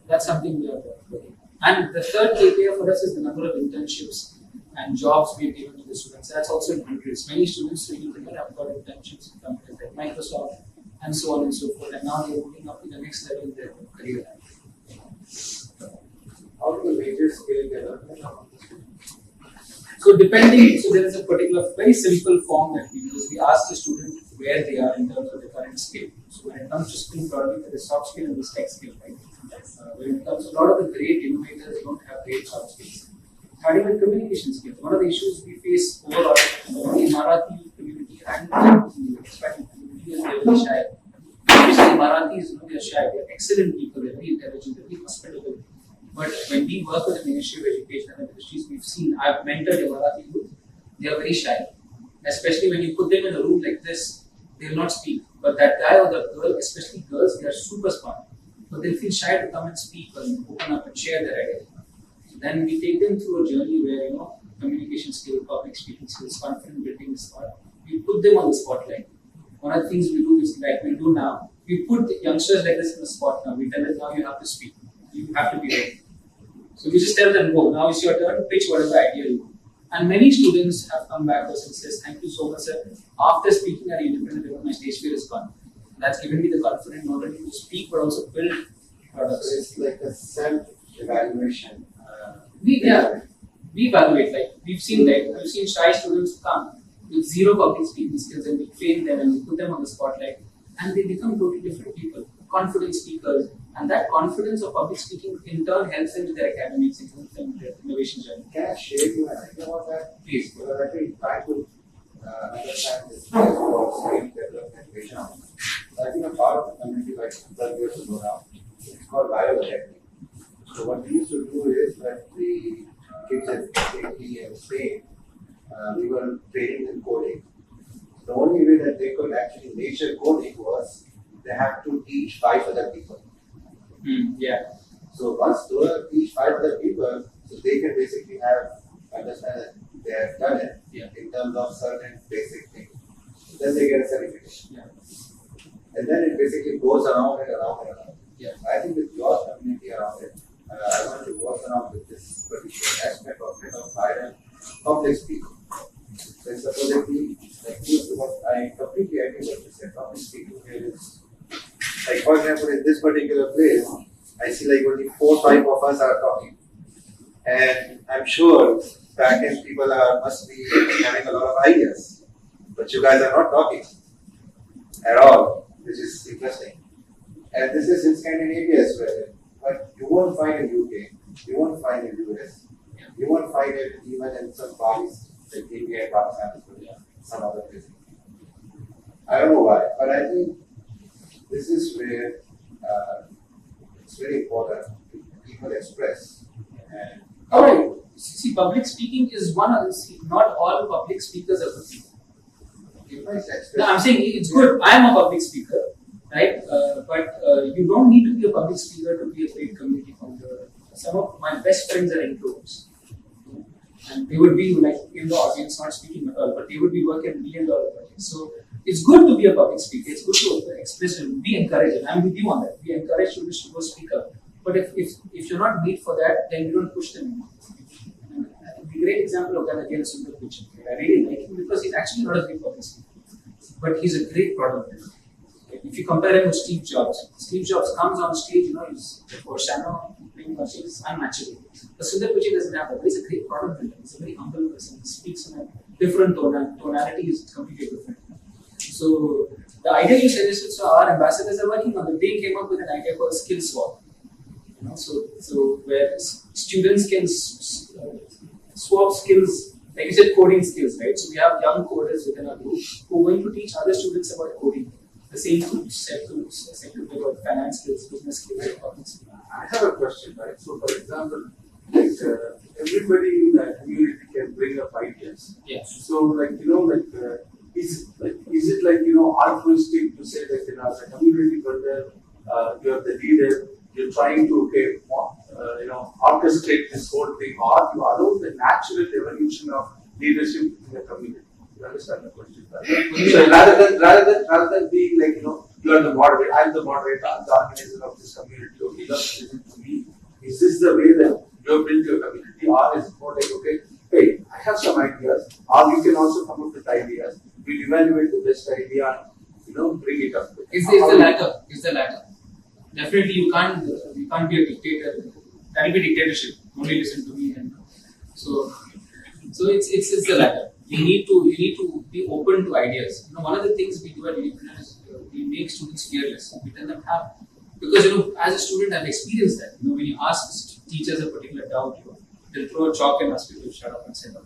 That's something we are working. And the third KPI for us is the number of internships and jobs we've given to the students. That's also in hundreds. Many students who have got internships in companies like Microsoft and so on and so forth. And now they're moving up to the next level in their career. How do the major skill development? So there is a particular very simple form that we use. We ask the student where they are in terms of the current skill. So when it comes to skill, probably there is soft skill and the tech skill, right? When it comes to a lot of the great innovators don't have great soft skills. Starting with communication skills, one of the issues we face overall in the Marathi community and the Hispanic community is they're very shy. Especially Marathis, they're shy. They're excellent people. They're very intelligent. They're very hospitable. But when we work with the Ministry of Education and the ministries, we've seen, I've mentored the Marathi youth, they are very shy. Especially when you put them in a room like this, they will not speak. But that guy or the girl, especially girls, they are super smart. But they feel shy to come and speak and open up and share their ideas. So then we take them through a journey where, communication skills, public speaking skills, confidence building is part. We put them on the spotlight. One of the things we do is like we do now, we put the youngsters like this in the spot now. We tell them now you have to speak. You have to be ready. So we just tell them, go, now it's your turn, pitch whatever idea you want. And many students have come back to us and says, thank you so much, sir. After speaking at Unipreneur, my stage fear is gone. That's given me the confidence not only to speak, but also build products. So it's like a self-evaluation. We evaluate, like we've seen shy students come with zero public speaking skills, and we train them and we put them on the spotlight, and they become totally different people, confident speakers. And that confidence of public speaking in turn helps them with their academics and helps them with their innovation journey. Can I share you an idea about that? Please. Because I think trying to understand this skill development vision. I think a part of the community like 12 years ago now, it's called biotechnique. So what we used to do is that the kids at KT and Spain, we were training in coding. The only way that they could actually nature coding was they had to teach 5 other people. Yeah. So once they teach 5 other people, so they can basically understand that they have done it in terms of certain basic things. Then they get a certification. Yeah. And then it basically goes around and around and around. Yeah. I think with your community around it, I want to work around with this particular aspect of viral public speaking. So it's supposedly like what I completely agree with what you said. Public speaking here is like, for example, in this particular place, I see like only 4 or 5 of us are talking, and I'm sure back-end people must be having a lot of ideas, but you guys are not talking at all, which is interesting. And this is in Scandinavia as well, but you won't find in UK, you won't find in US, you won't find it even in some parties like India and Pakistan as well, some other places. I don't know why, but I think this is where it's very important to people express. And Alright. See, public speaking is one of the, not all public speakers are good people. people express. No, I'm saying it's good. I am a public speaker. right? But you don't need to be a public speaker to be a great community founder. Some of my best friends are introverts, and they would be like in the audience, not speaking at all, but they would be working $1 million projects. So it's good to be a public speaker. It's good to express and be encouraged. I'm with you on that. Be encouraged students to go speak up. But if you're not made for that, then you don't push them. And the great example of that again is Sundar Pichai. I really like him because he's actually not a great public speaker, but he's a great product builder. If you compare him with Steve Jobs comes on stage, he's for Shano, he's unmatchable. But Sundar Pichai doesn't have that. He's a great product builder. He's a very humble person. He speaks in a different tonality is completely different. So the idea you suggested, so our ambassadors are working on it. They came up with an idea called skill swap. So where students can swap skills, like you said, coding skills, right? So we have young coders within our group who are going to teach other students about coding. The same tools, set to about finance skills, business skills, economics. I have a question, right? So, for example, everybody in the community can bring up ideas. Yes. So, is it altruistic to say that as a community builder, you're the leader, you're trying to orchestrate this whole thing, or you allow the natural evolution of leadership in the community? You understand the question? So rather than being you are the moderator, I'm the moderator, I'm the organizer of this community, okay, listen to me. Is this the way that you have built your community, or is it more like, okay, hey, I have some ideas, or you can also come up with ideas, we'll evaluate the best idea and bring it up. It's the latter. It's the latter. Definitely you can't be a dictator. That will be dictatorship. Only listen to me. And so it's the latter. You need to be open to ideas. One of the things we do at Unipreneur is we make students fearless. We tell them because as a student I've experienced that. When you ask teachers a particular doubt, they'll throw a chalk and ask you to shut up and sit down.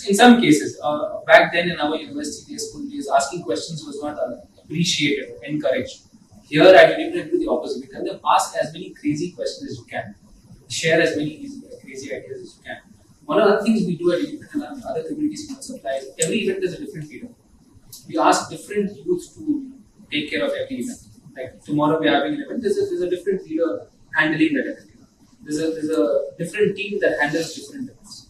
In some cases, back then in our university days, school days, asking questions was not appreciated or encouraged. Here at Unipreneur, we do the opposite. We tell them ask as many crazy questions as you can, share as many crazy ideas as you can. One of the things we do at Unipreneur and other communities we also apply is every event is a different leader. We ask different youth to take care of every event. Like tomorrow we are having an event, there's a different leader handling that event. There's a different team that handles different events.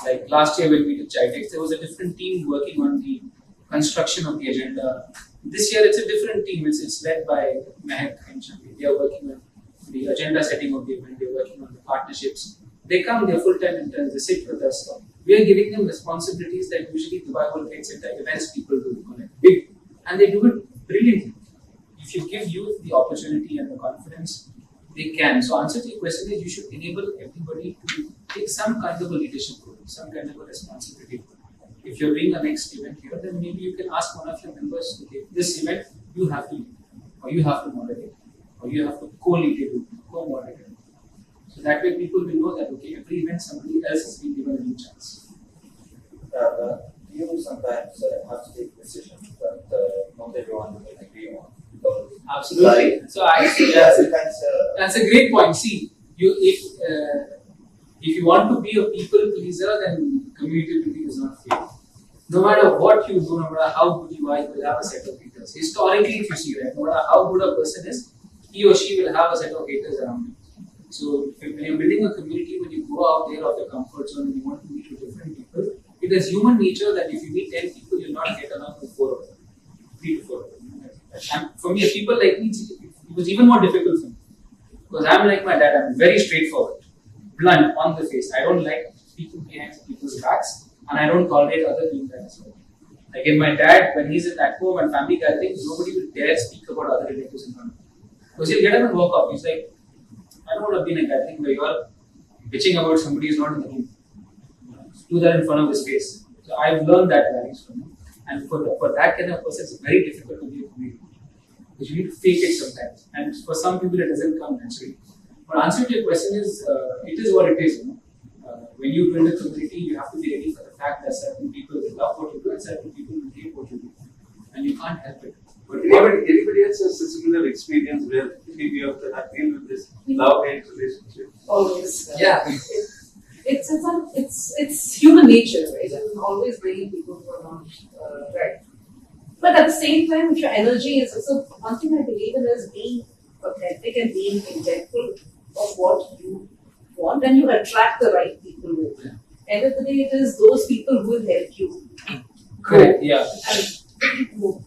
Like last year when we did Gitex, there was a different team working on the construction of the agenda. This year it's a different team. It's led by Mehak and Shanti. They are working on the agenda setting of the event. They're working on the partnerships. They come, they're full-time interns. They sit with us. We are giving them responsibilities that usually Dubai World Trade Center events people do, big, and they do it brilliantly. If you give youth the opportunity and the confidence, they can. So answer to your question is you should enable everybody to take some kind of a leadership role, some kind of a responsibility. If you're doing a next event here, then maybe you can ask one of your members, okay, this event you have to lead, or you have to moderate, or you have to co-lead it, co-moderate it. So that way people will know that, okay, every event somebody else has been given a new chance. You sometimes have to take decisions that not everyone will agree on. Absolutely. So that's a great point. See, if you want to be a people pleaser, then community building is not fair. No matter what you do, no matter how good you are, you will have a set of haters. Historically, if you see that, no matter how good a person is, he or she will have a set of haters around you. So when you're building a community, when you go out there of your comfort zone and you want to meet with different people, it is human nature that if you meet 10 people, you'll not get along with 4 of them, 3 to 4 of them. And for me, people like me, it was even more difficult for me. Because I'm like my dad, I'm very straightforward, blunt, on the face. I don't like speaking behind people's backs, and I don't tolerate other doing that as well. Like in my dad, when he's at home and family gatherings, nobody will dare speak about other relatives in front of him. Because he'll get up and walk off. He's like, I don't want to be in a gathering where you're bitching about somebody who's not in the room. Do that in front of his face. So I've learned that values from him. And for that kind of person, it's very difficult to be a comedian. Because you need to fake it sometimes. And for some people, it doesn't come naturally. But answer to your question is, it is what it is. When you build a community, you have to be ready for the fact that certain people will love what you do and certain people will hate what you do. And you can't help it. But anybody else has a similar experience where you have to deal with this love-hate relationship? Always. Yeah. It's human nature, right? And always bringing people who are not right. But at the same time, if your energy is also one thing I believe in is being authentic and being intentful of what you want, and you attract the right people with you. End of the day, it is those people who will help you Correct. Yeah. and move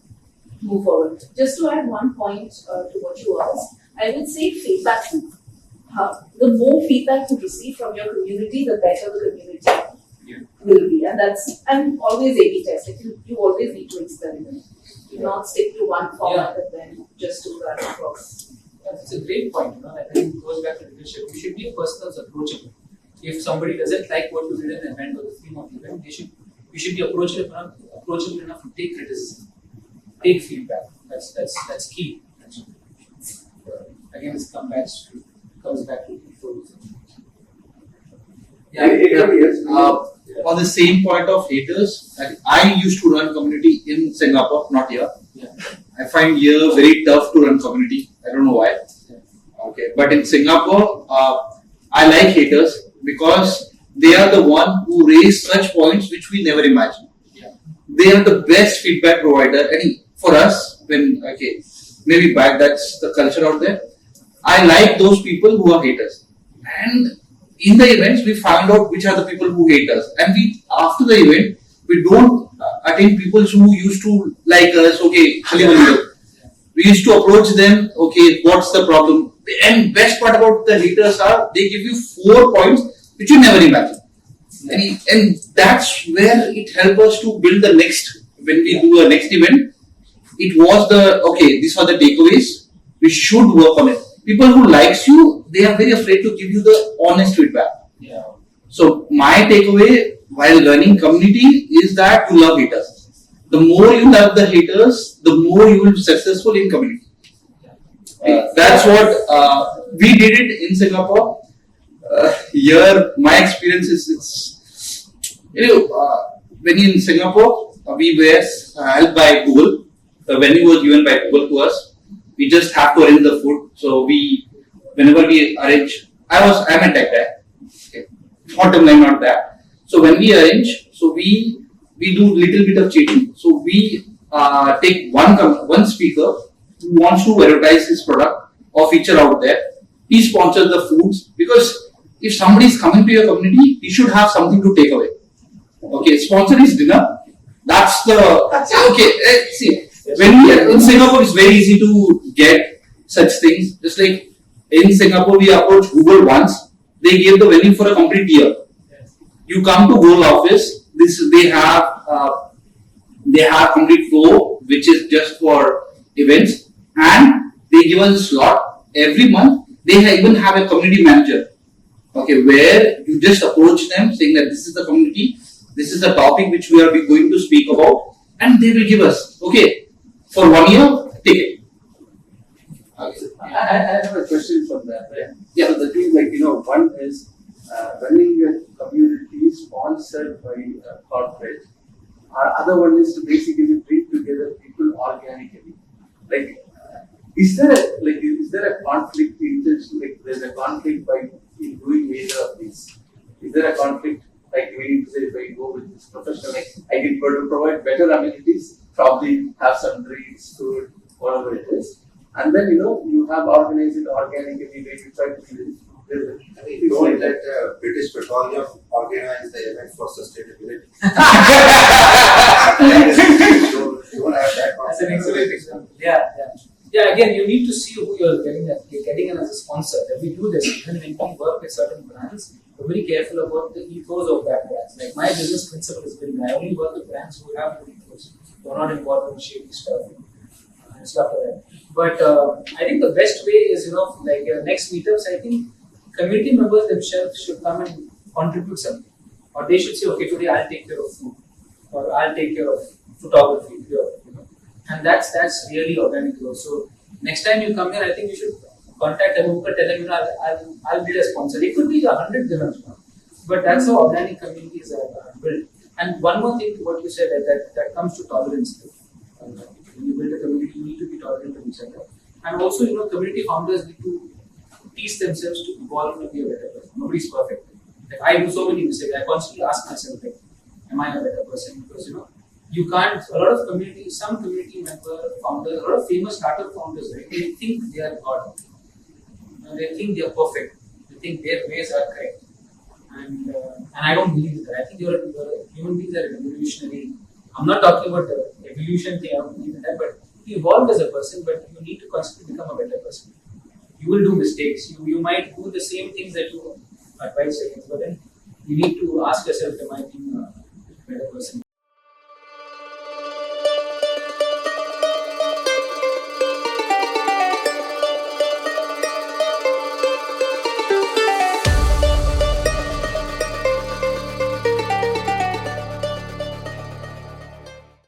forward. Just to add one point to what you asked, I would say feedback. The more feedback you receive from your community, the better the community will be. And always A/B test. Like you always need to experiment. Do not stick to one format and then just do that across. It's a great point. I think it goes back to leadership. You should be a person that's approachable. If somebody doesn't like what you did in an event or the theme of the event, you should be approachable enough to take criticism, take feedback. That's key. Again, this comes back to people. On the same point of haters, I used to run community in Singapore, not here. Yeah. I find here very tough to run community. I don't know why. Okay, but in Singapore, I like haters because they are the one who raise such points which we never imagined. Yeah. They are the best feedback provider. And for us, maybe back, that's the culture out there. I like those people who are haters. And in the events, we find out which are the people who hate us. And after the event, we don't attend people who used to like us, okay, we used to approach them, okay, what's the problem? And best part about the haters are, they give you 4 points which you never imagined. And that's where it helps us to build the next, when we do a next event, it was these are the takeaways, we should work on it. People who likes you, they are very afraid to give you the honest feedback. Yeah. So my takeaway while running community is that you love haters. The more you love the haters, the more you will be successful in community. That's what we did it in Singapore. Here, my experience is when in Singapore, we were helped by Google. The venue was given by Google to us. We just have to arrange the food. So whenever we arrange, I'm a tech guy. Okay. Not that. So when we arrange, we do little bit of cheating. So we take one speaker who wants to advertise his product or feature out there. He sponsors the foods because if somebody is coming to your community, he should have something to take away. Okay, sponsor his dinner. That's okay. See. When we are in Singapore, it's very easy to get such things. Just like in Singapore, we approached Google once. They gave the venue for a complete year. You come to Google office. They have complete floor, which is just for events, and they give us a slot every month. They even have a community manager. Okay, where you just approach them saying that this is the community, this is the topic which we are going to speak about, and they will give us for 1 year, take it. Okay. I have a question from that. Right? Yeah. So the thing, one is running a community sponsored by a corporate. Other one is to basically bring together people organically. Is there a conflict there's a conflict in doing either of these? Is there a conflict? We need to say, if I go with this professional, I can provide better amenities, probably have some drinks, food, whatever it is. And then, you have organized it organically, where you try to do this. We don't let British Petroleum organize the event for sustainability. You don't have that. That's an excellent example. Yeah, again, you need to see who you're getting in as a sponsor. When we do this, even when we work with certain brands, we're very careful about the ethos of that brands. Like my business principle has been, I only work with brands who have an ethos, who are not involved in shady stuff and stuff like that. But I think the best way is, next meetups, I think community members themselves should come and contribute something. Or they should say, okay, today I'll take care of food, or I'll take care of photography, and that's really organic growth. So next time you come here, I think you should contact Abu Bakr, tell him, I'll be a sponsor. It could be 100 dirhams, but that's how organic communities are built. And one more thing to what you said, that comes to tolerance. When you build a community, you need to be tolerant of each other. And also, community founders need to teach themselves to evolve to be a better person. Nobody's perfect. I do so many mistakes. I constantly ask myself, am I a better person? Because you can't, a lot of community, some community member founders, a lot of famous startup founders, right, they think they are God. They think they are perfect. They think their ways are correct. And I don't believe that. I think human beings are an evolutionary. I'm not talking about the evolution thing, I don't believe in that, but you evolve as a person, but you need to constantly become a better person. You will do mistakes. You might do the same things that you advise seconds, but then you need to ask yourself, am I being a better person?